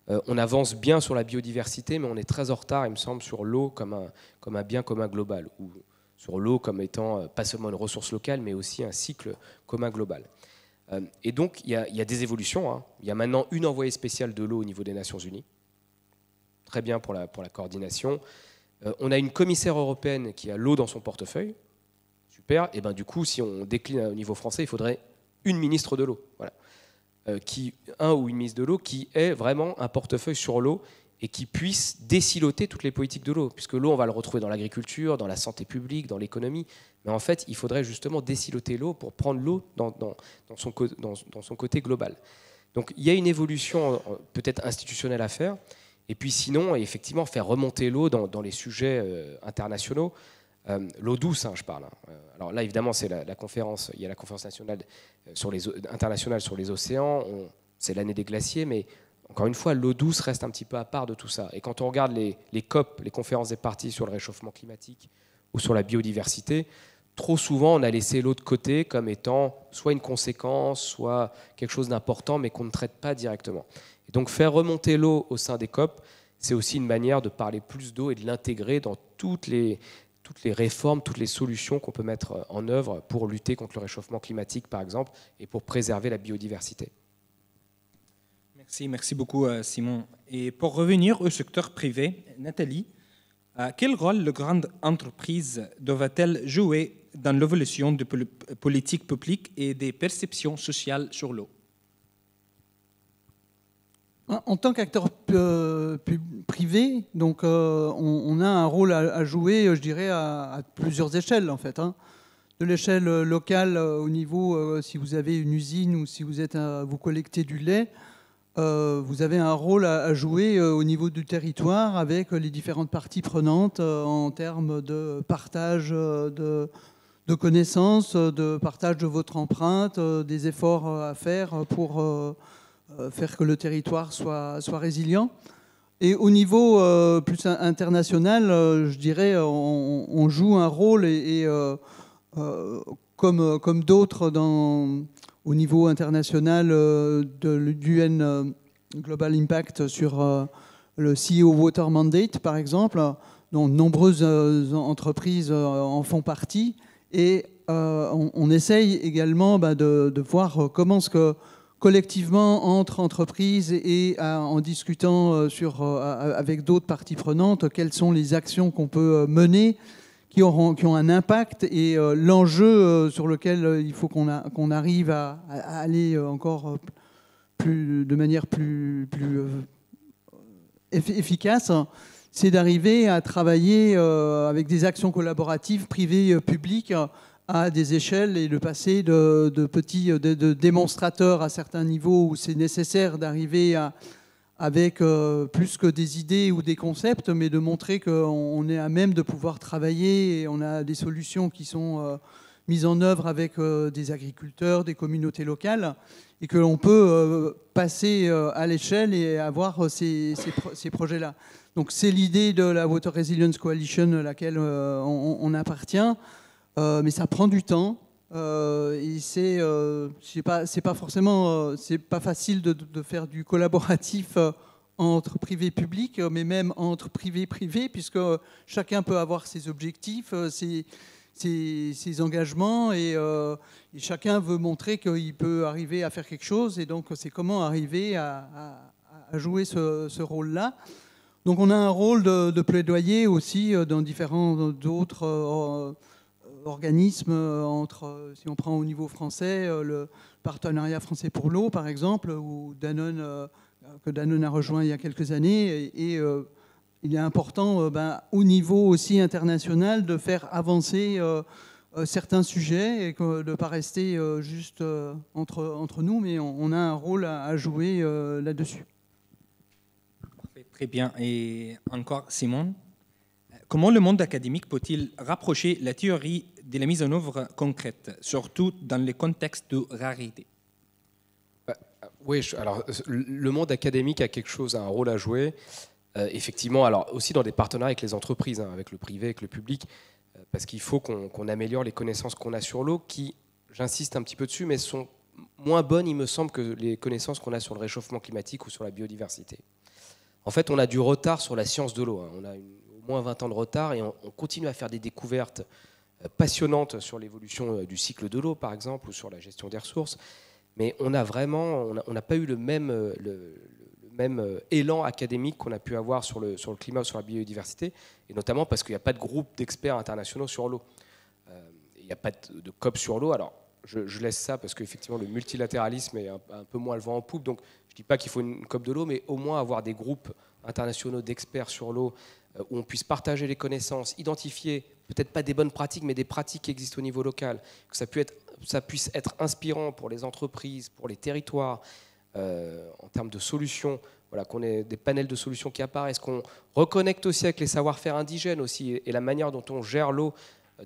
[SPEAKER 5] On avance bien sur la biodiversité, mais on est très en retard, il me semble, sur l'eau comme un bien commun global, ou sur l'eau comme étant pas seulement une ressource locale, mais aussi un cycle commun global. Et donc, il y a des évolutions. Il y a maintenant une envoyée spéciale de l'eau au niveau des Nations Unies. Très bien pour la coordination. On a une commissaire européenne qui a l'eau dans son portefeuille. Super. Et ben, du coup, si on décline au niveau français, il faudrait une ministre de l'eau. Voilà. Un ou une ministre de l'eau qui ait vraiment un portefeuille sur l'eau et qui puisse désiloter toutes les politiques de l'eau. Puisque l'eau, on va le retrouver dans l'agriculture, dans la santé publique, dans l'économie. Mais en fait, il faudrait justement désiloter l'eau pour prendre l'eau dans son côté global. Donc il y a une évolution peut-être institutionnelle à faire. Et puis sinon, effectivement, faire remonter l'eau dans les sujets internationaux. L'eau douce, je parle. Alors là, évidemment, c'est la conférence. Il y a la conférence internationale sur les océans. C'est l'année des glaciers, mais encore une fois, l'eau douce reste un petit peu à part de tout ça. Et quand on regarde les COP, les conférences des parties sur le réchauffement climatique ou sur la biodiversité, trop souvent, on a laissé l'eau de côté comme étant soit une conséquence, soit quelque chose d'important, mais qu'on ne traite pas directement. Et donc, faire remonter l'eau au sein des COP, c'est aussi une manière de parler plus d'eau et de l'intégrer dans toutes les réformes, toutes les solutions qu'on peut mettre en œuvre pour lutter contre le réchauffement climatique, par exemple, et pour préserver la biodiversité.
[SPEAKER 1] Merci beaucoup, Simon. Et pour revenir au secteur privé, Nathalie, quel rôle les grandes entreprises doivent-elles jouer dans l'évolution de politiques publiques et des perceptions sociales sur l'eau?
[SPEAKER 4] En tant qu'acteur privé, donc, on a un rôle à jouer, je dirais, à plusieurs échelles, en fait. De l'échelle locale, au niveau, si vous avez une usine ou si vous collectez du lait, vous avez un rôle à jouer au niveau du territoire avec les différentes parties prenantes en termes de partage de connaissances, de partage de votre empreinte, des efforts à faire pour faire que le territoire soit résilient. Et au niveau plus international, je dirais, on joue un rôle comme d'autres au niveau international du UN Global Impact sur le CEO Water Mandate, par exemple, dont de nombreuses entreprises en font partie. Et on essaye également de voir comment est-ce que collectivement, entre entreprises et en discutant avec d'autres parties prenantes, quelles sont les actions qu'on peut mener qui ont un impact et l'enjeu sur lequel il faut qu'on arrive à aller encore de manière plus efficace, c'est d'arriver à travailler avec des actions collaboratives privées, publiques, à des échelles et de passer de petits de démonstrateurs à certains niveaux où c'est nécessaire d'arriver avec plus que des idées ou des concepts, mais de montrer qu'on est à même de pouvoir travailler et on a des solutions qui sont mises en œuvre avec des agriculteurs, des communautés locales et que l'on peut passer à l'échelle et avoir ces projets-là. Donc c'est l'idée de la Water Resilience Coalition à laquelle on appartient. Mais ça prend du temps et c'est pas forcément c'est pas facile de faire du collaboratif entre privé et public, mais même entre privé et privé, puisque chacun peut avoir ses objectifs, ses engagements et chacun veut montrer qu'il peut arriver à faire quelque chose et donc c'est comment arriver à jouer ce rôle-là. Donc on a un rôle de plaidoyer aussi dans différents d'autres organismes, si on prend au niveau français, le partenariat français pour l'eau, par exemple, où que Danone a rejoint il y a quelques années. Et il est important, au niveau aussi international, de faire avancer certains sujets et de ne pas rester juste entre nous, mais on a un rôle à jouer là-dessus.
[SPEAKER 1] Très bien. Et encore, Simon, comment le monde académique peut-il rapprocher la théorie de la mise en œuvre concrète, surtout dans les contextes de rarité?
[SPEAKER 5] Oui, alors le monde académique a un rôle à jouer. Effectivement, alors aussi dans des partenariats avec les entreprises, avec le privé, avec le public, parce qu'il faut qu'on améliore les connaissances qu'on a sur l'eau, qui, j'insiste un petit peu dessus, mais sont moins bonnes, il me semble, que les connaissances qu'on a sur le réchauffement climatique ou sur la biodiversité. En fait, on a du retard sur la science de l'eau. On a au moins 20 ans de retard et on continue à faire des découvertes passionnantes sur l'évolution du cycle de l'eau, par exemple, ou sur la gestion des ressources. Mais on n'a pas eu le même élan académique qu'on a pu avoir sur le climat ou sur la biodiversité, et notamment parce qu'il n'y a pas de groupe d'experts internationaux sur l'eau. Il n'y a pas de COP sur l'eau. Alors, je laisse ça parce qu'effectivement, le multilatéralisme est un peu moins le vent en poupe. Donc, je ne dis pas qu'il faut une COP de l'eau, mais au moins avoir des groupes internationaux d'experts sur l'eau où on puisse partager les connaissances, identifier peut-être pas des bonnes pratiques, mais des pratiques qui existent au niveau local, que ça puisse être inspirant pour les entreprises, pour les territoires, en termes de solutions, voilà, qu'on ait des panels de solutions qui apparaissent, qu'on reconnecte aussi avec les savoir-faire indigènes aussi, et la manière dont on gère l'eau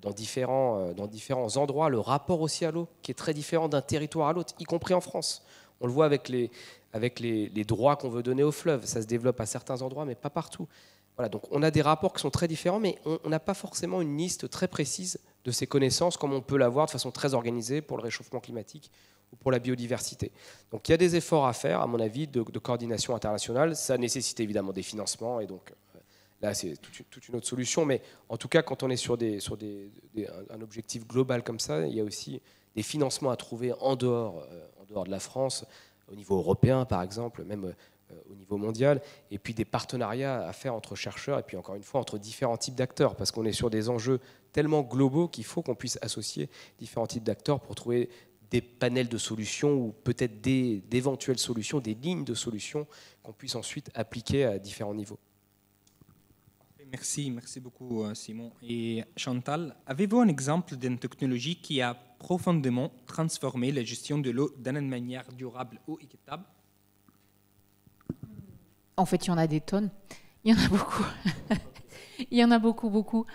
[SPEAKER 5] dans différents endroits, le rapport aussi à l'eau, qui est très différent d'un territoire à l'autre, y compris en France. On le voit avec les droits qu'on veut donner aux fleuves. Ça se développe à certains endroits, mais pas partout. Voilà, donc on a des rapports qui sont très différents, mais on n'a pas forcément une liste très précise de ces connaissances, comme on peut l'avoir de façon très organisée pour le réchauffement climatique ou pour la biodiversité. Donc il y a des efforts à faire, à mon avis, de coordination internationale. Ça nécessite évidemment des financements, et donc là c'est toute une autre solution. Mais en tout cas, quand on est sur un objectif global comme ça, il y a aussi des financements à trouver en dehors de la France, au niveau européen par exemple, même au niveau mondial, et puis des partenariats à faire entre chercheurs et puis encore une fois entre différents types d'acteurs, parce qu'on est sur des enjeux tellement globaux qu'il faut qu'on puisse associer différents types d'acteurs pour trouver des panels de solutions ou peut-être d'éventuelles solutions, des lignes de solutions qu'on puisse ensuite appliquer à différents niveaux.
[SPEAKER 1] Merci beaucoup Simon. Et Chantal, avez-vous un exemple d'une technologie qui a profondément transformé la gestion de l'eau d'une manière durable ou équitable?
[SPEAKER 2] En fait, il y en a des tonnes. Il y en a beaucoup. Il y en a beaucoup.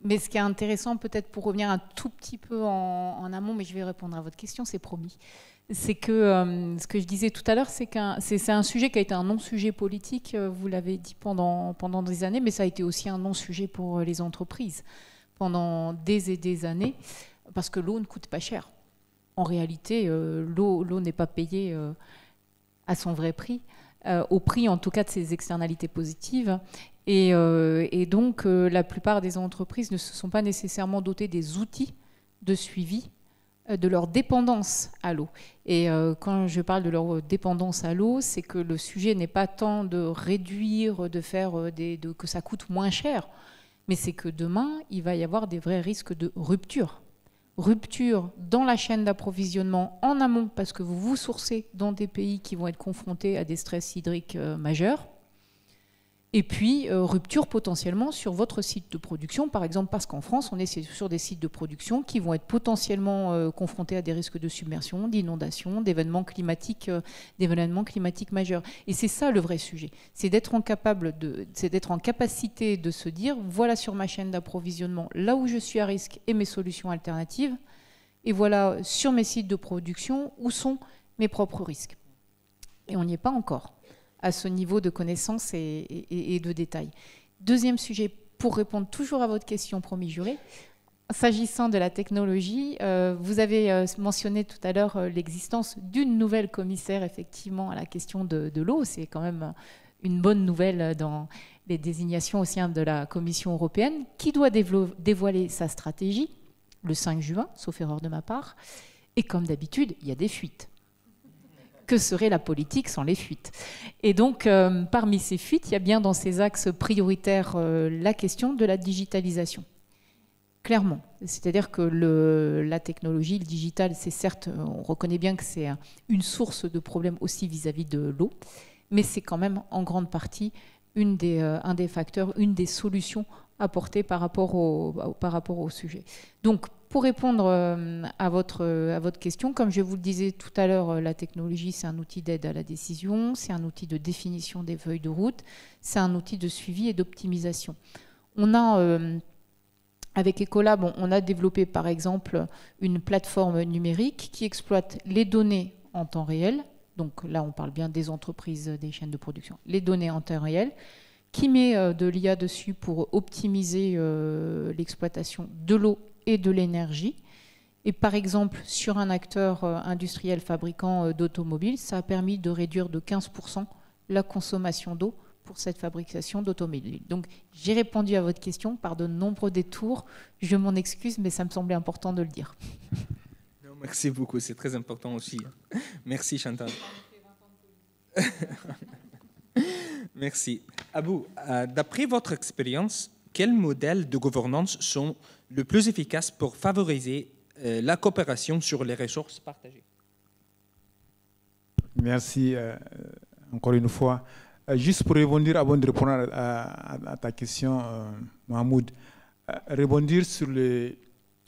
[SPEAKER 2] Mais ce qui est intéressant, peut-être pour revenir un tout petit peu en amont, mais je vais répondre à votre question, c'est promis. C'est que ce que je disais tout à l'heure, c'est un sujet qui a été un non-sujet politique, vous l'avez dit pendant des années, mais ça a été aussi un non-sujet pour les entreprises pendant des et des années, parce que l'eau ne coûte pas cher. En réalité, l'eau n'est pas payée à son vrai prix, au prix en tout cas de ses externalités positives. Et donc, la plupart des entreprises ne se sont pas nécessairement dotées des outils de suivi de leur dépendance à l'eau. Et quand je parle de leur dépendance à l'eau, c'est que le sujet n'est pas tant de réduire, de faire que ça coûte moins cher, mais c'est que demain, il va y avoir des vrais risques de rupture. Rupture dans la chaîne d'approvisionnement en amont, parce que vous vous sourcez dans des pays qui vont être confrontés à des stress hydriques majeurs. Et puis, rupture potentiellement sur votre site de production, par exemple, parce qu'en France, on est sur des sites de production qui vont être potentiellement confrontés à des risques de submersion, d'inondation, d'événements climatiques majeurs. Et c'est ça le vrai sujet. C'est d'être en capacité de se dire, voilà sur ma chaîne d'approvisionnement, là où je suis à risque et mes solutions alternatives, et voilà sur mes sites de production, où sont mes propres risques. Et on n'y est pas encore à ce niveau de connaissance et de détail. Deuxième sujet, pour répondre toujours à votre question, promis juré, s'agissant de la technologie, vous avez mentionné tout à l'heure l'existence d'une nouvelle commissaire, effectivement, à la question de l'eau. C'est quand même une bonne nouvelle dans les désignations au sein de la Commission européenne, qui doit dévoiler sa stratégie le 5 juin, sauf erreur de ma part. Et comme d'habitude, il y a des fuites. Que serait la politique sans les fuites? Et donc, parmi ces fuites, il y a bien dans ces axes prioritaires la question de la digitalisation. Clairement. C'est-à-dire que la technologie, le digital, c'est certes, on reconnaît bien que c'est une source de problèmes aussi vis-à-vis de l'eau, mais c'est quand même en grande partie un des facteurs, une des solutions apportées par rapport au sujet. Donc, pour répondre à votre question, comme je vous le disais tout à l'heure, la technologie, c'est un outil d'aide à la décision, c'est un outil de définition des feuilles de route, c'est un outil de suivi et d'optimisation. On a, avec Ecolab, on a développé par exemple une plateforme numérique qui exploite les données en temps réel. Donc là, on parle bien des entreprises, des chaînes de production, les données en temps réel, qui met de l'IA dessus pour optimiser l'exploitation de l'eau et de l'énergie. Et par exemple, sur un acteur industriel fabricant d'automobiles, ça a permis de réduire de 15% la consommation d'eau pour cette fabrication d'automobiles. Donc, j'ai répondu à votre question par de nombreux détours. Je m'en excuse, mais ça me semblait important de le dire.
[SPEAKER 1] Non, merci beaucoup, c'est très important aussi. Merci Chantal. Merci. Abou, d'après votre expérience, quels modèles de gouvernance sont le plus efficaces pour favoriser la coopération sur les ressources partagées?
[SPEAKER 3] Merci encore une fois. Juste pour rebondir avant de répondre à ta question, Mahmoud, rebondir sur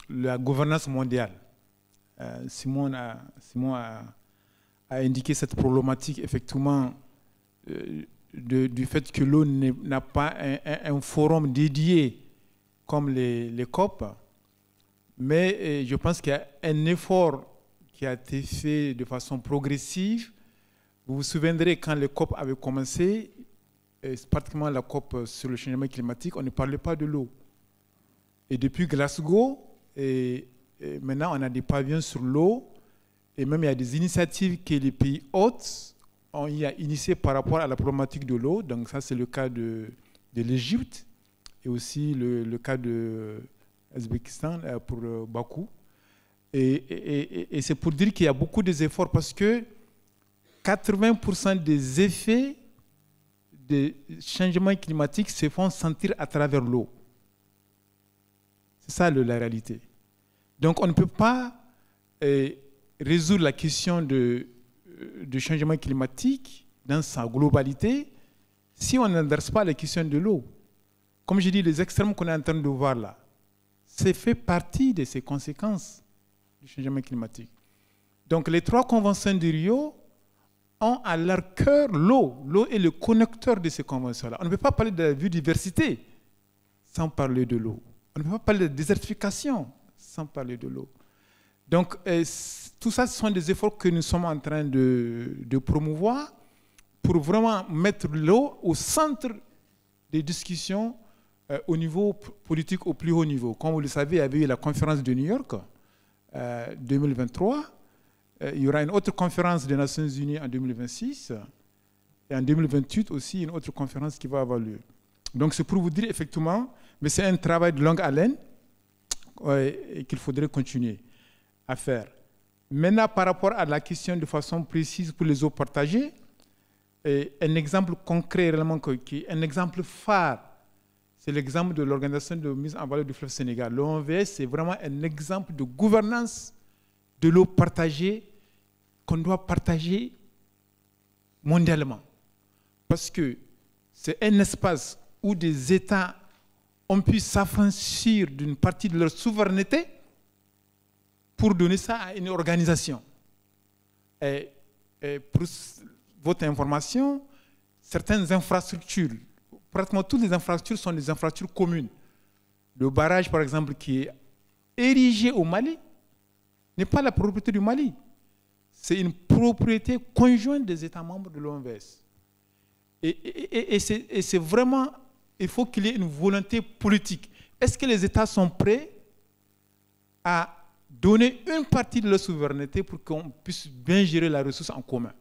[SPEAKER 3] la gouvernance mondiale. Simon a indiqué cette problématique, effectivement, du fait que l'eau n'a pas un forum dédié comme les COP, mais je pense qu'il y a un effort qui a été fait de façon progressive. Vous vous souviendrez quand les COP avaient commencé, particulièrement la COP sur le changement climatique, on ne parlait pas de l'eau. Et depuis Glasgow, maintenant on a des pavillons sur l'eau, et même il y a des initiatives que les pays hôtes ont initiées par rapport à la problématique de l'eau. Donc ça c'est le cas de l'Égypte, et aussi le cas de l'Ouzbékistan pour Bakou. Et c'est pour dire qu'il y a beaucoup d'efforts parce que 80% des effets des changements climatiques se font sentir à travers l'eau. C'est ça la réalité. Donc on ne peut pas résoudre la question du changement climatique dans sa globalité si on n'adresse pas la question de l'eau. Comme je dis, les extrêmes qu'on est en train de voir là, c'est fait partie de ces conséquences du changement climatique. Donc les 3 conventions de Rio ont à leur cœur l'eau. L'eau est le connecteur de ces conventions-là. On ne peut pas parler de la biodiversité sans parler de l'eau. On ne peut pas parler de désertification sans parler de l'eau. Donc tout ça, ce sont des efforts que nous sommes en train de promouvoir pour vraiment mettre l'eau au centre des discussions au niveau politique au plus haut niveau. Comme vous le savez, il y avait eu la conférence de New York 2023. Il y aura une autre conférence des Nations Unies en 2026 et en 2028 aussi une autre conférence qui va avoir lieu. Donc c'est pour vous dire effectivement, mais c'est un travail de longue haleine et qu'il faudrait continuer à faire. Maintenant, par rapport à la question de façon précise pour les eaux partagées, un exemple concret, réellement, un exemple phare, c'est l'exemple de l'Organisation de mise en valeur du fleuve Sénégal. L'OMVS, c'est vraiment un exemple de gouvernance de l'eau partagée qu'on doit partager mondialement. Parce que c'est un espace où des États ont pu s'affranchir d'une partie de leur souveraineté pour donner ça à une organisation. Et pour votre information, certaines infrastructures, pratiquement toutes les infrastructures sont des infrastructures communes. Le barrage, par exemple, qui est érigé au Mali, n'est pas la propriété du Mali. C'est une propriété conjointe des États membres de l'OMVS. Et c'est vraiment, il faut qu'il y ait une volonté politique. Est-ce que les États sont prêts à donner une partie de leur souveraineté pour qu'on puisse bien gérer la ressource en commun?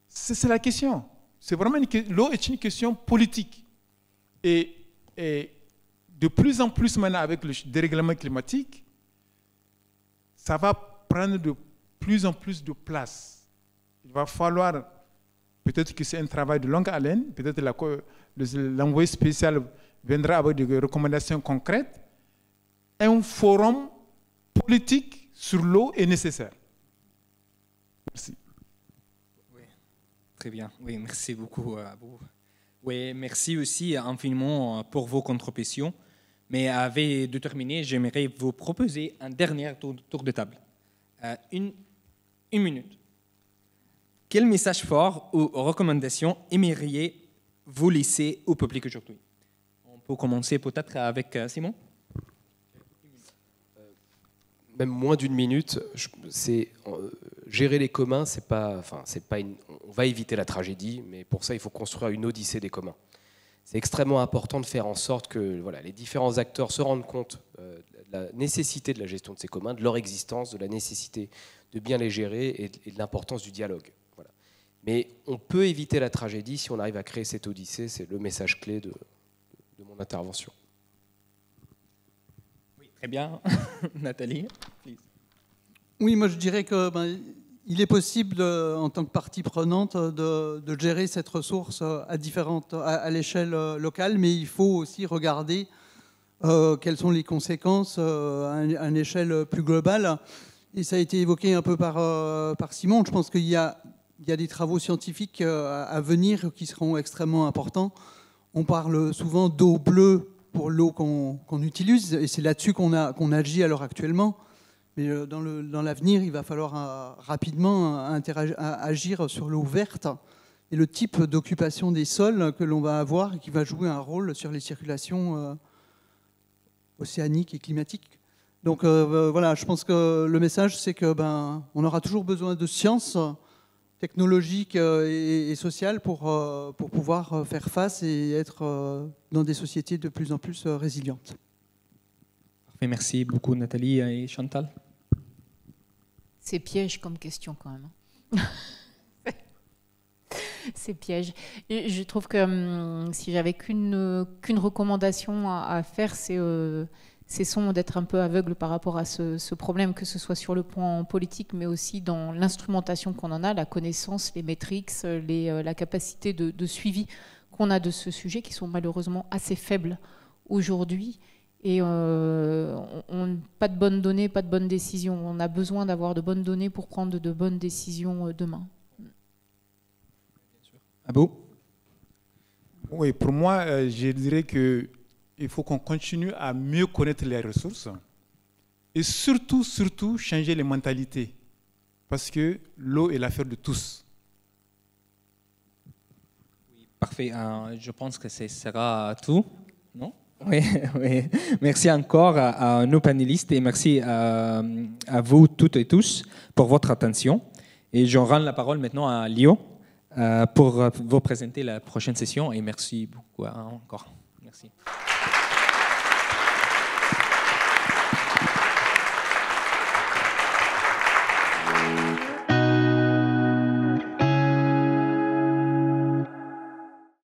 [SPEAKER 3] C'est la question. C'est vraiment l'eau est une question politique. Et de plus en plus maintenant avec le dérèglement climatique, ça va prendre de plus en plus de place. Il va falloir, peut-être que c'est un travail de longue haleine, peut-être l'envoyé spécial viendra avec des recommandations concrètes. Un forum politique sur l'eau est nécessaire. Merci.
[SPEAKER 1] Oui, très bien. Oui, merci beaucoup à vous. Oui, merci aussi infiniment pour vos contributions. Mais avant de terminer, j'aimerais vous proposer un dernier tour de table. Une minute. Quel message fort ou recommandation aimeriez-vous laisser au public aujourd'hui? On peut commencer peut-être avec Simon.
[SPEAKER 5] Même moins d'une minute. Gérer les communs, on va éviter la tragédie, mais pour ça, il faut construire une odyssée des communs. C'est extrêmement important de faire en sorte que les différents acteurs se rendent compte de la nécessité de la gestion de ces communs, de leur existence, de la nécessité de bien les gérer et de l'importance du dialogue. Voilà. Mais on peut éviter la tragédie si on arrive à créer cette odyssée. C'est le message clé de mon intervention.
[SPEAKER 1] Oui, très bien. Nathalie, please.
[SPEAKER 4] Oui, moi je dirais que il est possible, en tant que partie prenante, de gérer cette ressource à l'échelle locale, mais il faut aussi regarder quelles sont les conséquences à une échelle plus globale. Et ça a été évoqué un peu par Simon. Je pense qu'il y a des travaux scientifiques à venir qui seront extrêmement importants. On parle souvent d'eau bleue pour l'eau qu'on utilise, et c'est là-dessus qu'on agit à l'heure actuellement. Mais dans l'avenir, il va falloir rapidement agir sur l'eau verte et le type d'occupation des sols que l'on va avoir et qui va jouer un rôle sur les circulations océaniques et climatiques. Donc voilà, je pense que le message, c'est que on aura toujours besoin de sciences technologiques et sociales pour pouvoir faire face et être dans des sociétés de plus en plus résilientes.
[SPEAKER 1] Parfait, merci beaucoup Nathalie et Chantal.
[SPEAKER 2] C'est piège comme question quand même. C'est piège. Je trouve que si j'avais qu'une recommandation à faire, c'est son d'être un peu aveugle par rapport à ce problème, que ce soit sur le plan politique, mais aussi dans l'instrumentation qu'on en a, la connaissance, les métriques, la capacité de suivi qu'on a de ce sujet, qui sont malheureusement assez faibles aujourd'hui. Et pas de bonnes données, pas de bonnes décisions. On a besoin d'avoir de bonnes données pour prendre de bonnes décisions demain.
[SPEAKER 1] Abou?
[SPEAKER 3] Oui, pour moi, je dirais qu'il faut qu'on continue à mieux connaître les ressources et surtout changer les mentalités. Parce que l'eau est l'affaire de tous.
[SPEAKER 1] Parfait. Je pense que ce sera tout. Non? Oui, oui. Merci encore à nos panélistes et merci à vous toutes et tous pour votre attention. Et je rends la parole maintenant à Lio pour vous présenter la prochaine session. Et merci beaucoup encore. Merci.